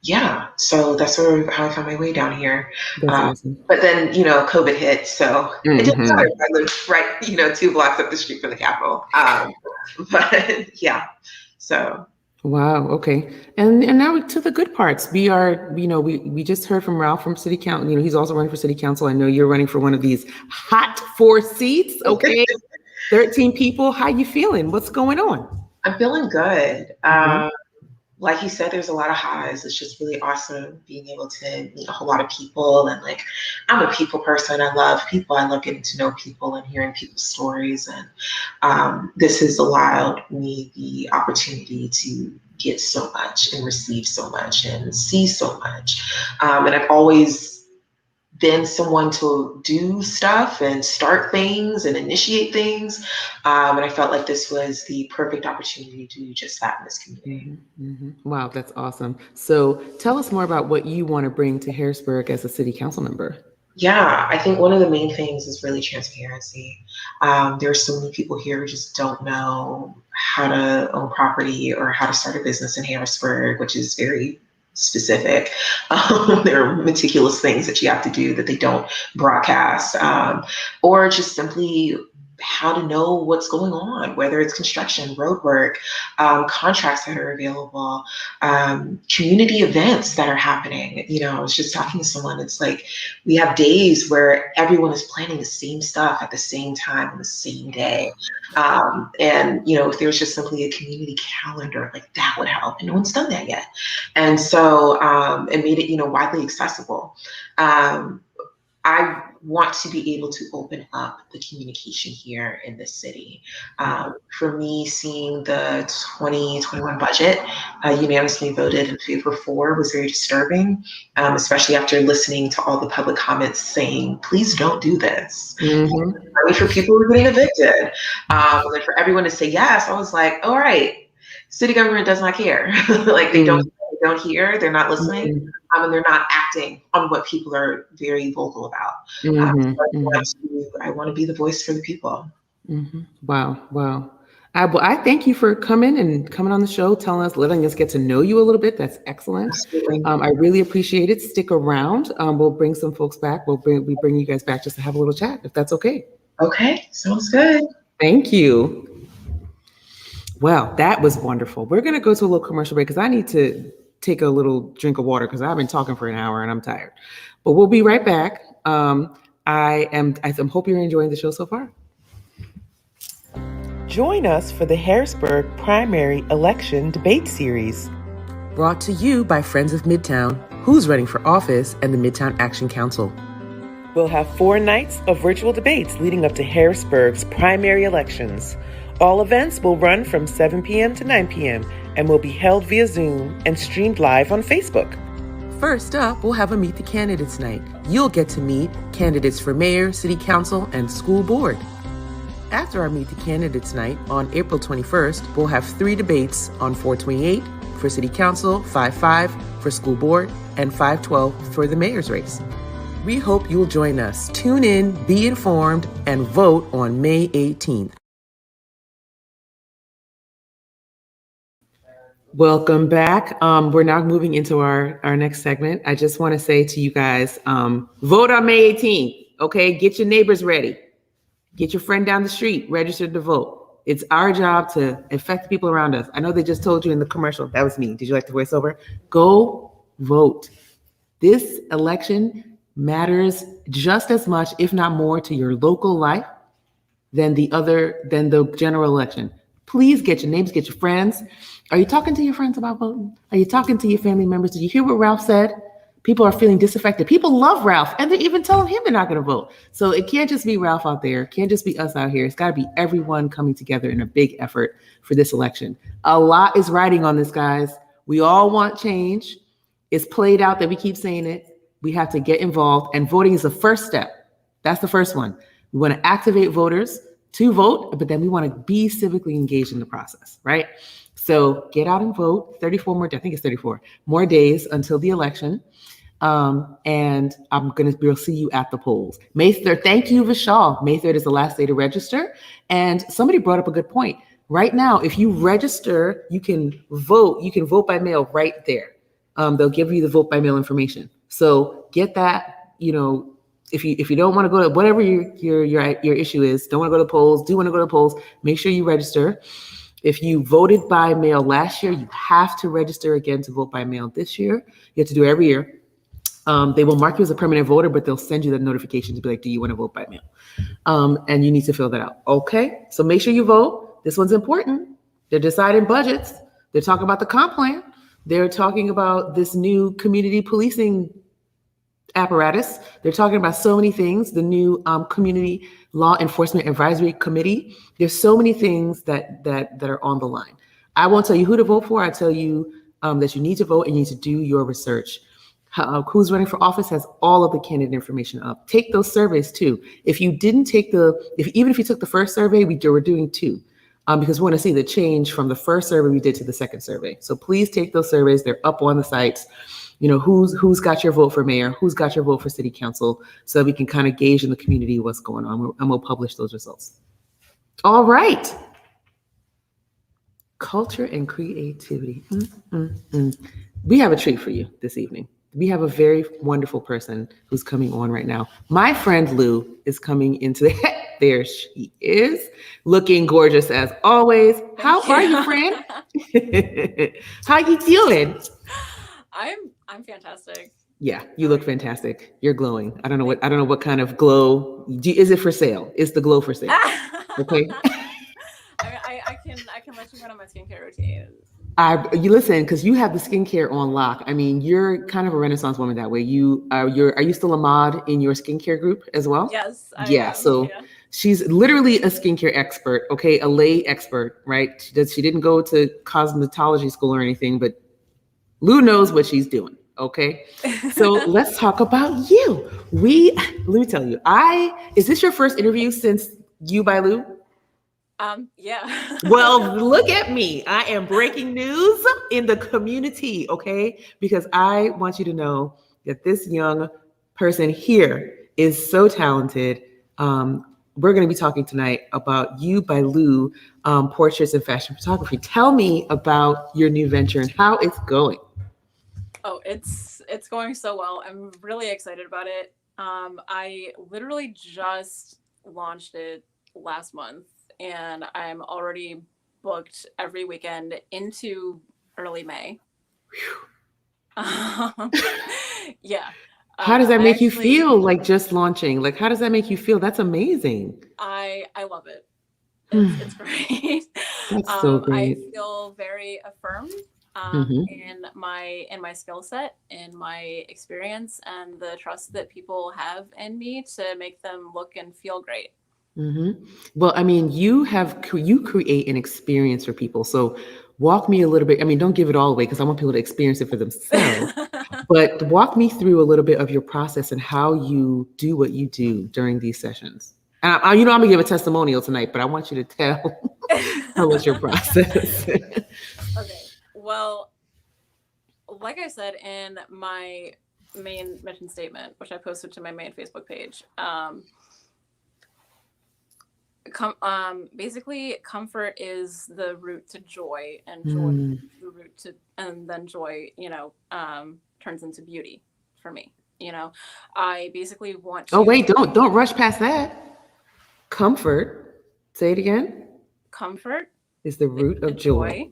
yeah, so that's sort of how I found my way down here. Awesome. But then, COVID hit, so it didn't matter. I lived right, 2 blocks up the street from the Capitol. But yeah, so. Wow. Okay. And now to the good parts. We are, we just heard from Ralph from City Council. He's also running for City Council. I know you're running for one of these hot 4 seats. Okay. 13 people. How you feeling? What's going on? I'm feeling good. Like you said, there's a lot of highs. It's just really awesome being able to meet a whole lot of people. And like, I'm a people person. I love people. I love getting to know people and hearing people's stories. And this has allowed me the opportunity to get so much and receive so much and see so much. And I've always been someone to do stuff and start things and initiate things. And I felt like this was the perfect opportunity to do just that in this community. Wow, that's awesome. So tell us more about what you want to bring to Harrisburg as a city council member. Yeah, I think one of the main things is really transparency. There are so many people here who just don't know how to own property or how to start a business in Harrisburg, which is very specific. There are meticulous things that you have to do that they don't broadcast, or just simply how to know what's going on, whether it's construction, road work, contracts that are available, community events that are happening. I was just talking to someone, it's like we have days where everyone is planning the same stuff at the same time on the same day. And if there was just simply a community calendar, like that would help. And no one's done that yet. And so it made it, widely accessible. I want to be able to open up the communication here in this city. For me, seeing the 2021 budget unanimously voted in favor for was very disturbing, especially after listening to all the public comments saying, please don't do this. Money for people who are getting evicted. And for everyone to say yes, I was like, all right, city government does not care. Like they don't hear, they're not listening, and they're not acting on what people are very vocal about. So I want to be the voice for the people. Wow. I thank you for coming on the show, letting us get to know you a little bit. That's excellent. Absolutely. I really appreciate it. Stick around. We'll bring some folks back. We bring you guys back just to have a little chat, if that's okay. Okay, sounds good. Thank you. Well, that was wonderful. We're going to go to a little commercial break because I need to take a little drink of water because I've been talking for an hour and I'm tired. But we'll be right back. I'm hope you're enjoying the show so far. Join us for the Harrisburg primary election debate series. Brought to you by Friends of Midtown, who's running for office, and the Midtown Action Council. We'll have 4 nights of virtual debates leading up to Harrisburg's primary elections. All events will run from 7 p.m. to 9 p.m. and will be held via Zoom and streamed live on Facebook. First up, we'll have a Meet the Candidates night. You'll get to meet candidates for mayor, city council, and school board. After our Meet the Candidates night on April 21st, we'll have 3 debates on 428 for city council, 5-5 for school board, and 5-12 for the mayor's race. We hope you'll join us. Tune in, be informed, and vote on May 18th. Welcome back. We're now moving into our next segment. I just want to say to you guys, vote on May 18th, okay? Get your neighbors ready. Get your friend down the street registered to vote. It's our job to affect the people around us. I know they just told you in the commercial. That was me. Did you like the voiceover? Go vote. This election matters just as much, if not more, to your local life than the general election. Please get your neighbors, get your friends. Are you talking to your friends about voting? Are you talking to your family members? Did you hear what Ralph said? People are feeling disaffected. People love Ralph, and they're even telling him they're not going to vote. So it can't just be Ralph out there. It can't just be us out here. It's got to be everyone coming together in a big effort for this election. A lot is riding on this, guys. We all want change. It's played out that we keep saying it. We have to get involved, and voting is the first step. That's the first one. We want to activate voters to vote, but then we want to be civically engaged in the process, right? So get out and vote. 34 more days until the election. And we'll see you at the polls. May 3rd, thank you, Vishal. May 3rd is the last day to register. And somebody brought up a good point. Right now, if you register, you can vote by mail right there. They'll give you the vote by mail information. So get that, if you don't want to go to whatever your issue is, don't want to go to polls, do want to go to polls, make sure you register. If you voted by mail last year, you have to register again to vote by mail this year. You have to do it every year. They will mark you as a permanent voter, but they'll send you the notification to be like, do you want to vote by mail? And you need to fill that out. Okay, so make sure you vote. This one's important. They're deciding budgets. They're talking about the comp plan. They're talking about this new community policing apparatus. They're talking about so many things, the new community law enforcement advisory committee. There's so many things that are on the line. I won't tell you who to vote for. I tell you that you need to vote and you need to do your research. Who's running for office has all of the candidate information up. Take those surveys too. If you didn't take even if you took the first survey, we're doing 2. Because we want to see the change from the first survey we did to the second survey. So please take those surveys. They're up on the sites. Who's got your vote for mayor, who's got your vote for city council, so we can kind of gauge in the community what's going on, and we'll publish those results. All right. Culture and creativity. We have a treat for you this evening. We have a very wonderful person who's coming on right now. My friend Lou is coming into there she is, looking gorgeous as always. How are you, friend? How you doing? I'm fantastic. Yeah, you look fantastic. You're glowing. I don't know what kind of glow. Is it for sale? Is the glow for sale? Okay. I can let you know on my skincare routine. You listen, because you have the skincare on lock. I mean, you're kind of a Renaissance woman that way. Are you still a mod in your skincare group as well? Yes, I Yeah. am. So Yeah. she's literally a skincare expert. Okay, a lay expert, right? She didn't go to cosmetology school or anything, but Lou knows what she's doing. Okay. So let's talk about you. Let me tell you, is this your first interview since You by Lou? Yeah. Well, look at me. I am breaking news in the community, okay? Because I want you to know that this young person here is so talented. We're going to be talking tonight about You by Lou, portraits and fashion photography. Tell me about your new venture and how it's going. Oh, it's going so well. I'm really excited about it. I literally just launched it last month, and I'm already booked every weekend into early May. Yeah. How does that make you feel, like just launching? Like, how does that make you feel? That's amazing. I love it. It's great. That's so great. I feel very affirmed in my skill set, in my experience, and the trust that people have in me to make them look and feel great. Well, I mean, you create an experience for people. So walk me a little bit. I mean, don't give it all away because I want people to experience it for themselves. But walk me through a little bit of your process and how you do what you do during these sessions. And I'm gonna give a testimonial tonight, but I want you to tell us your process. Okay. Well, like I said in my main mission statement, which I posted to my main Facebook page, basically comfort is the route to joy, and joy is the route to, and then joy, turns into beauty for me. I basically want to. Oh wait, don't rush past that. Comfort. Say it again. Comfort is the root of joy,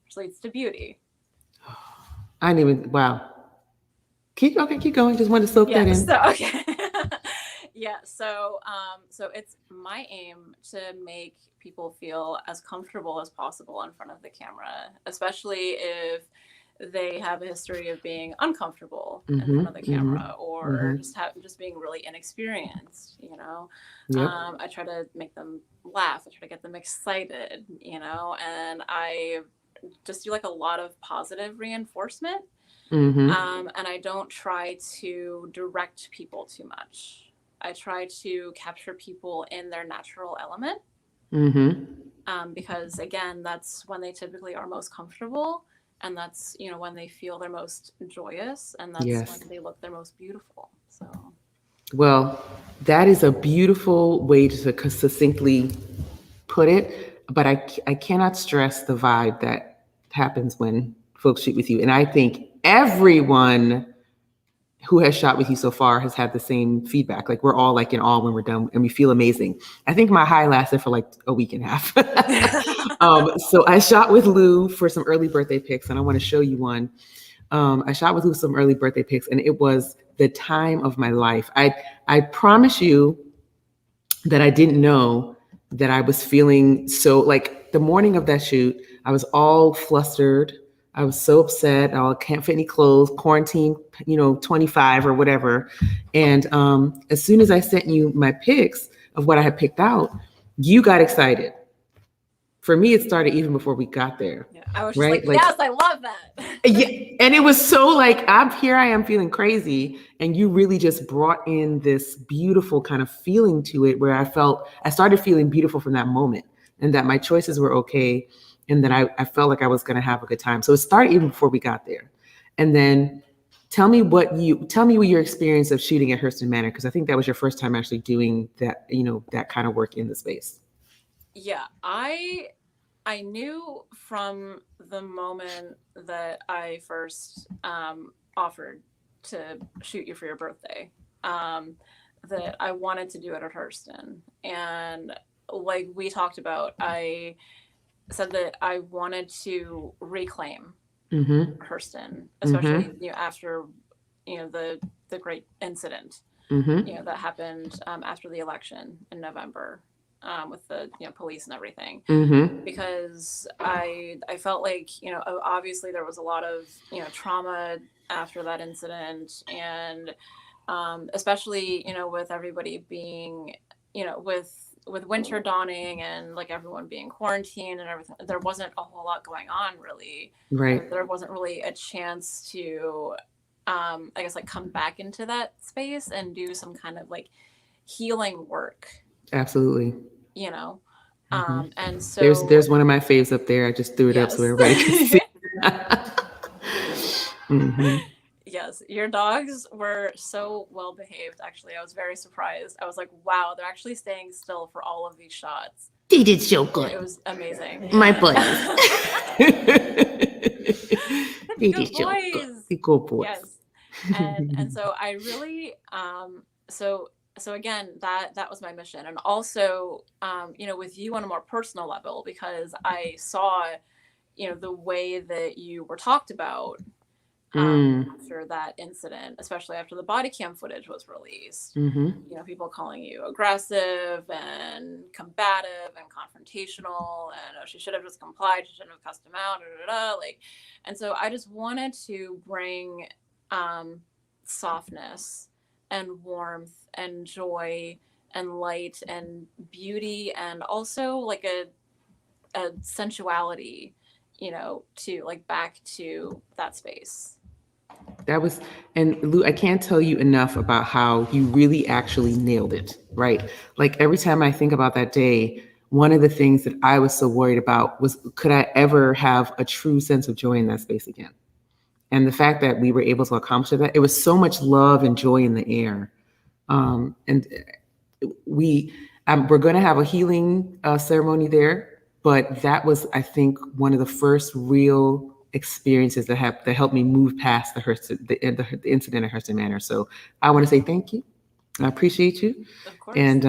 which leads to beauty. I didn't even. Wow. Keep going. Just wanted to soak that in. So okay. Yeah. So it's my aim to make people feel as comfortable as possible in front of the camera, especially if they have a history of being uncomfortable in front of the camera, or just being really inexperienced. I try to make them laugh. I try to get them excited. And I just do like a lot of positive reinforcement. And I don't try to direct people too much. I try to capture people in their natural element. Because again, that's when they typically are most comfortable, and that's when they feel their most joyous, and that's when they look their most beautiful. So, well, that is a beautiful way to succinctly put it, but I cannot stress the vibe that happens when folks shoot with you, and I think everyone who has shot with you so far has had the same feedback. Like, we're all like in awe when we're done, and we feel amazing. I think my high lasted for like a week and a half. So I shot with Lou for some early birthday pics, and I want to show you one. I shot with Lou some early birthday pics, and it was the time of my life. I promise you that I didn't know that I was feeling so, like, the morning of that shoot, I was all flustered. I was so upset. I can't fit any clothes, quarantine, 25 or whatever. And as soon as I sent you my pics of what I had picked out, you got excited. For me, it started even before we got there. Yeah, I was just like, yes, I love that. Yeah, and it was so like, I am feeling crazy. And you really just brought in this beautiful kind of feeling to it, where I started feeling beautiful from that moment, and that my choices were okay. And then I felt like I was going to have a good time. So it started even before we got there. And then tell me what your experience of shooting at Hurston Manor, because I think that was your first time actually doing that, that kind of work in the space. Yeah, I knew from the moment that I first offered to shoot you for your birthday, that I wanted to do it at Hurston. And like we talked about, I said that I wanted to reclaim Hurston, especially after the great incident that happened after the election in November with the police and everything. Because I felt like obviously there was a lot of trauma after that incident, and especially with everybody being with winter dawning and like everyone being quarantined and everything, there wasn't a whole lot going on really. Right. There wasn't really a chance to I guess like come back into that space and do some kind of like healing work. Absolutely. And so there's one of my faves up there. I just threw it up so everybody can see. Yes, your dogs were so well behaved. Actually, I was very surprised. I was like, wow, they're actually staying still for all of these shots. They did so good. It was amazing. My buddies. They Good did so boys. good. The good boys. Yes. And so I really so again that was my mission, and also with you on a more personal level, because I saw the way that you were talked about after that incident, especially after the body cam footage was released. People calling you aggressive and combative and confrontational, and she should have just complied, she shouldn't have cussed him out, and so I just wanted to bring softness and warmth and joy and light and beauty, and also like a sensuality to like back to that space. That was, and Lou, I can't tell you enough about how you really actually nailed it, right? Like every time I think about that day, one of the things that I was so worried about was, could I ever have a true sense of joy in that space again? And the fact that we were able to accomplish that, it was so much love and joy in the air. And we're going to have a healing ceremony there, but that was, I think, one of the first real experiences that helped me move past the incident at Hurston Manor. So I want to say thank you. I appreciate you. Of course. And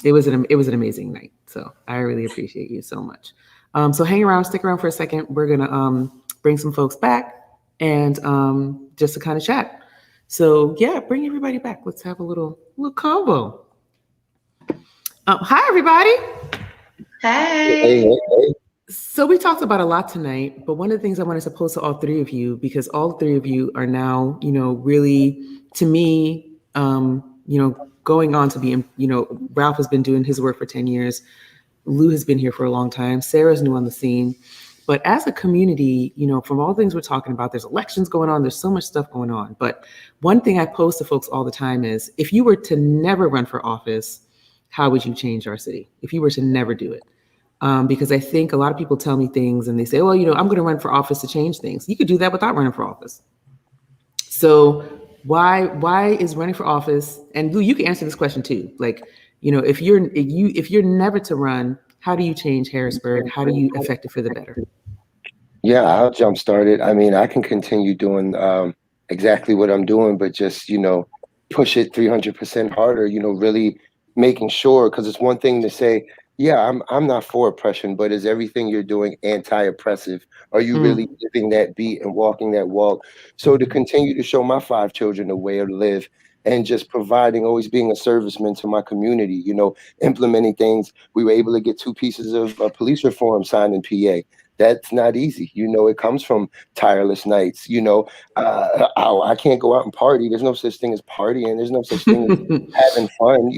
it was an amazing night. So I really appreciate you so much. So stick around for a second. We're gonna bring some folks back and just to kind of chat. So yeah, bring everybody back. Let's have a little combo. Hi everybody. Hey. So we talked about a lot tonight, but one of the things I wanted to pose to all three of you, because all three of you are now, really, to me, going on to be, Ralph has been doing his work for 10 years. Lou has been here for a long time. Sarah's new on the scene. But as a community, from all the things we're talking about, there's elections going on, there's so much stuff going on. But one thing I pose to folks all the time is, if you were to never run for office, how would you change our city? If you were to never do it? Because I think a lot of people tell me things and they say, well, I'm going to run for office to change things. You could do that without running for office. So why is running for office? And Lou, you can answer this question too. Like, if you're never to run, how do you change Harrisburg? How do you affect it for the better? Yeah, I'll jump start it. I mean, I can continue doing exactly what I'm doing, but just, push it 300% harder, really making sure, because it's one thing to say, yeah, I'm not for oppression, but is everything you're doing anti-oppressive? Are you really living that beat and walking that walk? So to continue to show my 5 children a way to live, and just providing, always being a serviceman to my community, implementing things. We were able to get 2 pieces of police reform signed in PA. That's not easy. It comes from tireless nights. I can't go out and party. There's no such thing as partying. There's no such thing as having fun.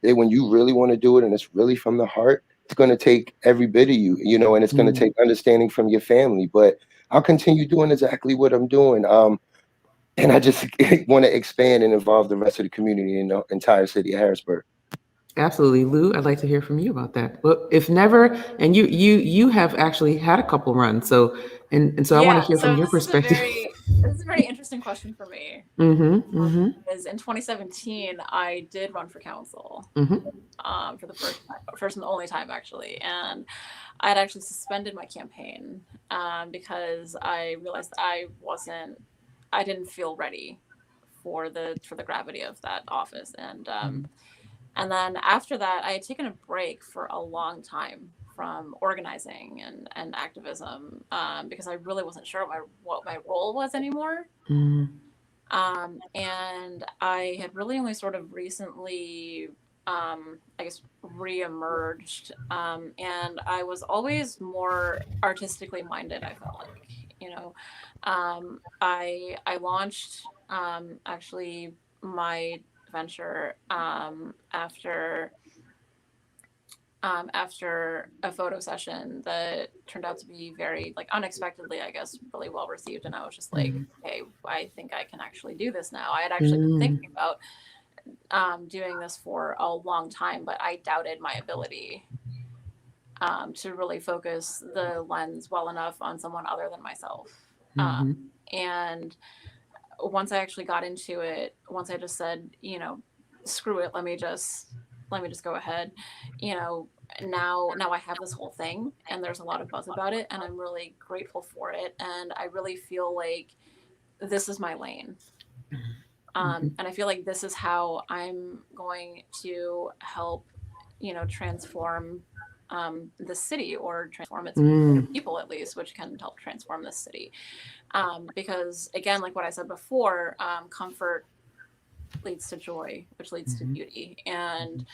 When you really want to do it and it's really from the heart, it's going to take every bit of you, and it's going to take understanding from your family. But I'll continue doing exactly what I'm doing. And I just want to expand and involve the rest of the community in the entire city of Harrisburg. Absolutely. Lou, I'd like to hear from you about that. Well, if never, and you have actually had a couple runs, so I want to hear from your perspective. This is a very interesting question for me. Because in 2017, I did run for council for the first and only time, actually. And I had actually suspended my campaign because I realized I didn't feel ready for the gravity of that office. And then after that, I had taken a break for a long time from organizing and activism, because I really wasn't sure what my role was anymore. And I had really only sort of recently, I guess, reemerged. And I was always more artistically minded, I felt like, you know. I launched actually my venture after a photo session that turned out to be very, like, unexpectedly, I guess, really well received. And I was just like, hey, I think I can actually do this now. I had actually been thinking about doing this for a long time, but I doubted my ability to really focus the lens well enough on someone other than myself. And once I actually got into it, once I just said, you know, screw it, let me just go ahead, you know, now I have this whole thing and there's a lot of buzz about it and I'm really grateful for it. And I really feel like this is my lane. And I feel like this is how I'm going to help, you know, transform the city, or transform its people at least, which can help transform this city. Because again, like what I said before, comfort leads to joy, which leads to beauty. And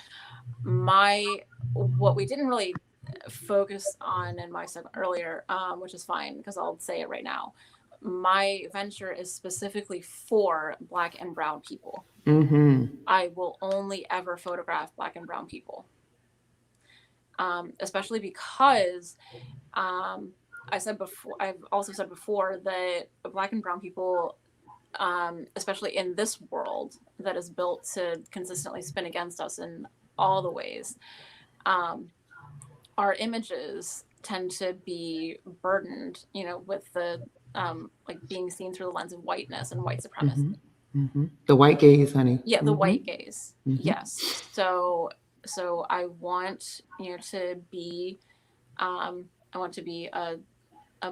what we didn't really focus on in my segment earlier, which is fine because I'll say it right now, my venture is specifically for Black and Brown people. I will only ever photograph Black and Brown people, especially because I've also said before that Black and Brown people, especially in this world that is built to consistently spin against us in all the ways, our images tend to be burdened, you know, with the like being seen through the lens of whiteness and white supremacy. The white gaze, honey. Yeah, the white gaze. Yes. So I want, you know, to be, I want to be a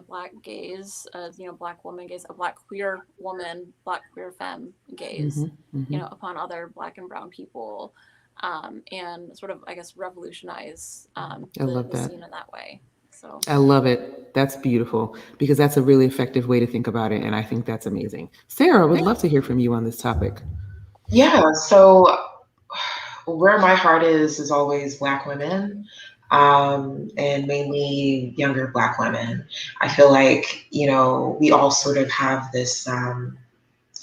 Black gaze, you know, Black woman gaze, a Black queer woman, Black queer femme gaze, you know, upon other Black and Brown people, and sort of, I guess, revolutionize the scene in that way. So I love it. That's beautiful, because that's a really effective way to think about it. And I think that's amazing. Sarah, would love to hear from you on this topic. Yeah, so where my heart is always Black women, and mainly younger Black women. I feel like, you know, we all sort of have this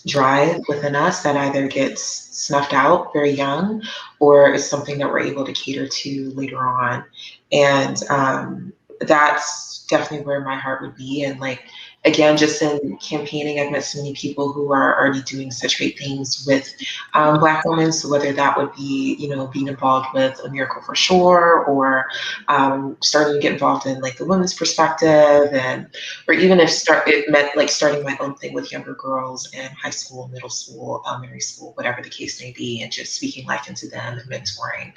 drive within us that either gets snuffed out very young or is something that we're able to cater to later on. And that's definitely where my heart would be. And like, again, just in campaigning, I've met so many people who are already doing such great things with Black women. So whether that would be, you know, being involved with A Miracle for Sure, or starting to get involved in like the women's perspective, or even if it meant like starting my own thing with younger girls in high school, middle school, elementary school, whatever the case may be, and just speaking life into them and mentoring,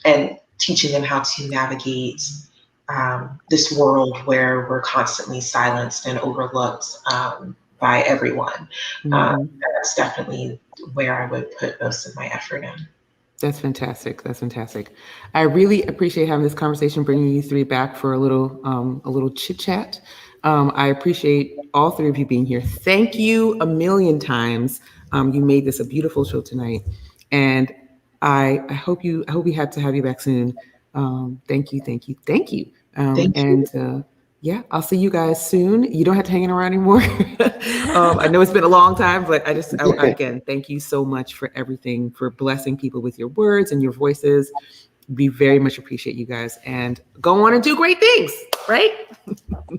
and teaching them how to navigate this world where we're constantly silenced and overlooked by everyone. That's definitely where I would put most of my effort in. That's fantastic. That's fantastic. I really appreciate having this conversation, bringing you three back for a little chit chat. I appreciate all three of you being here. Thank you a million times. You made this a beautiful show tonight, and I hope we had to have you back soon. Thank you. Yeah, I'll see you guys soon. You don't have to hang around anymore. I know it's been a long time, but again, thank you so much for everything, for blessing people with your words and your voices. We very much appreciate you guys, and go on and do great things, right?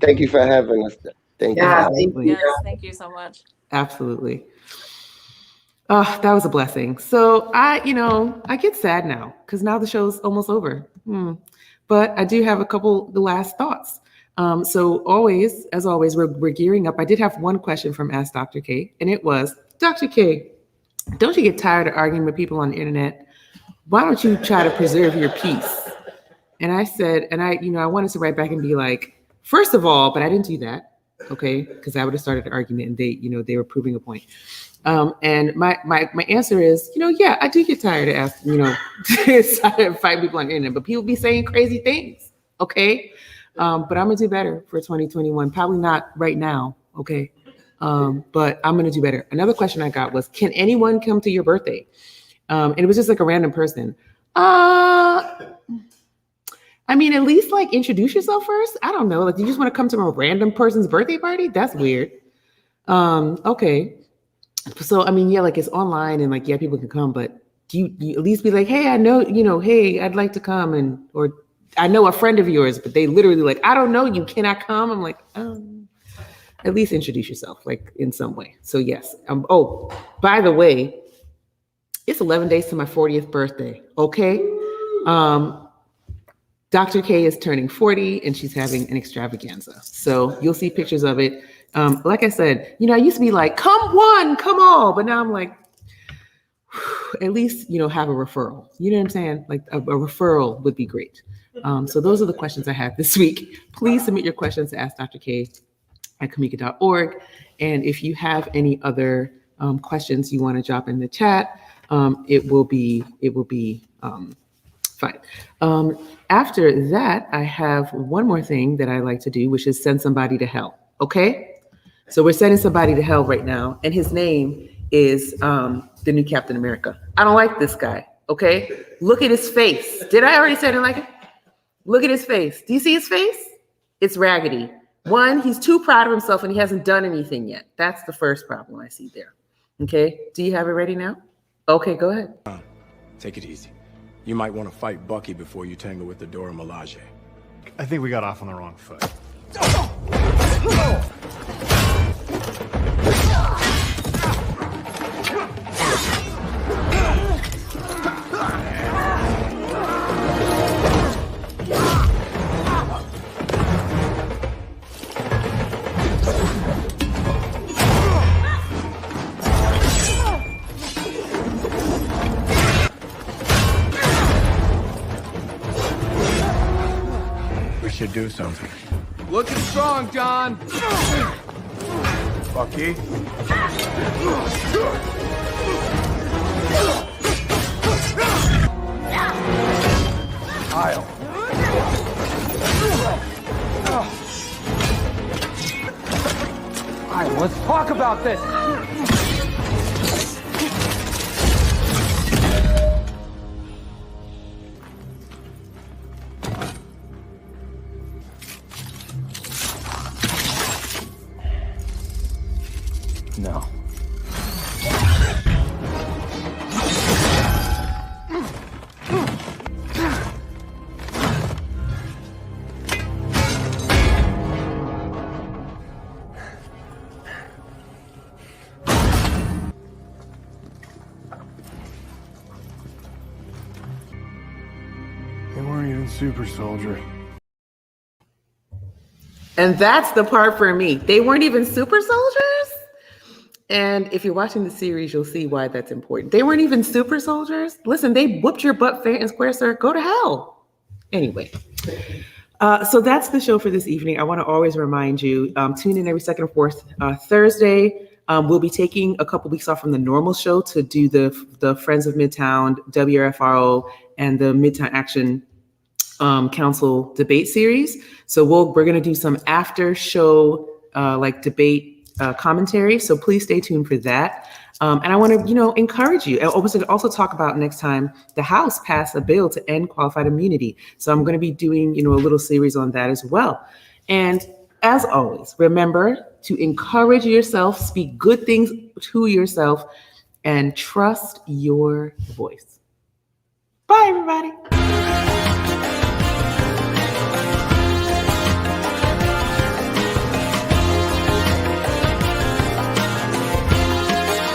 Thank you for having us. Thank you. Yes, thank you so much. Absolutely. That was a blessing. So I get sad now because now the show's almost over. But I do have the last thoughts. So as always, we're gearing up. I did have one question from Ask Dr. K, and it was, Dr. K, don't you get tired of arguing with people on the internet? Why don't you try to preserve your peace? And I said, I wanted to write back and be like, first of all, but I didn't do that, okay? Because I would have started an argument and they were proving a point. And my answer is, yeah, I do get tired of asking, to fight people on the internet, but people be saying crazy things. Okay. But I'm gonna do better for 2021. Probably not right now. Okay. But I'm gonna do better. Another question I got was, can anyone come to your birthday? And it was just like a random person. I mean, at least like introduce yourself first. I don't know. Like, you just want to come to a random person's birthday party? That's weird. Okay. So, I mean, yeah, like it's online and like, yeah, people can come, but do you at least be like, hey, I know, hey, I'd like to come, or I know a friend of yours, but they literally like, I don't know you, can I come? I'm like, at least introduce yourself like in some way. So yes. Oh, by the way, it's 11 days to my 40th birthday. Okay. Dr. K is turning 40 and she's having an extravaganza. So you'll see pictures of it. Like I said, I used to be like, come one, come all. But now I'm like, at least, have a referral. You know what I'm saying? Like a referral would be great. So those are the questions I have this week. Please submit your questions to askdrk@kimeka.org. And if you have any other questions you want to drop in the chat, it will be fine. After that, I have one more thing that I like to do, which is send somebody to hell. Okay. So we're sending somebody to hell right now. And his name is the new Captain America. I don't like this guy. Okay. Look at his face. Did I already say I didn't like it? Look at his face. Do you see his face? It's raggedy. One, he's too proud of himself and he hasn't done anything yet. That's the first problem I see there. Okay. Do you have it ready now? Okay, go ahead. Take it easy. You might want to fight Bucky before you tangle with the Dora Milaje. I think we got off on the wrong foot. Should do something. Looking strong, John. Bucky. Kyle. All right, let's talk about this. No. They weren't even super soldier. And that's the part for me. They weren't even super soldiers. And if you're watching the series, you'll see why that's important. They weren't even super soldiers. Listen, they whooped your butt fair and square, sir. Go to hell. Anyway, so that's the show for this evening. I want to always remind you, tune in every second and fourth Thursday. We'll be taking a couple weeks off from the normal show to do the Friends of Midtown, WRFRO, and the Midtown Action Council debate series. So we're going to do some after show like debate commentary. So please stay tuned for that. And I want to, encourage you. I also talk about next time the House passed a bill to end qualified immunity. So I'm going to be doing, a little series on that as well. And as always, remember to encourage yourself, speak good things to yourself, and trust your voice. Bye, everybody.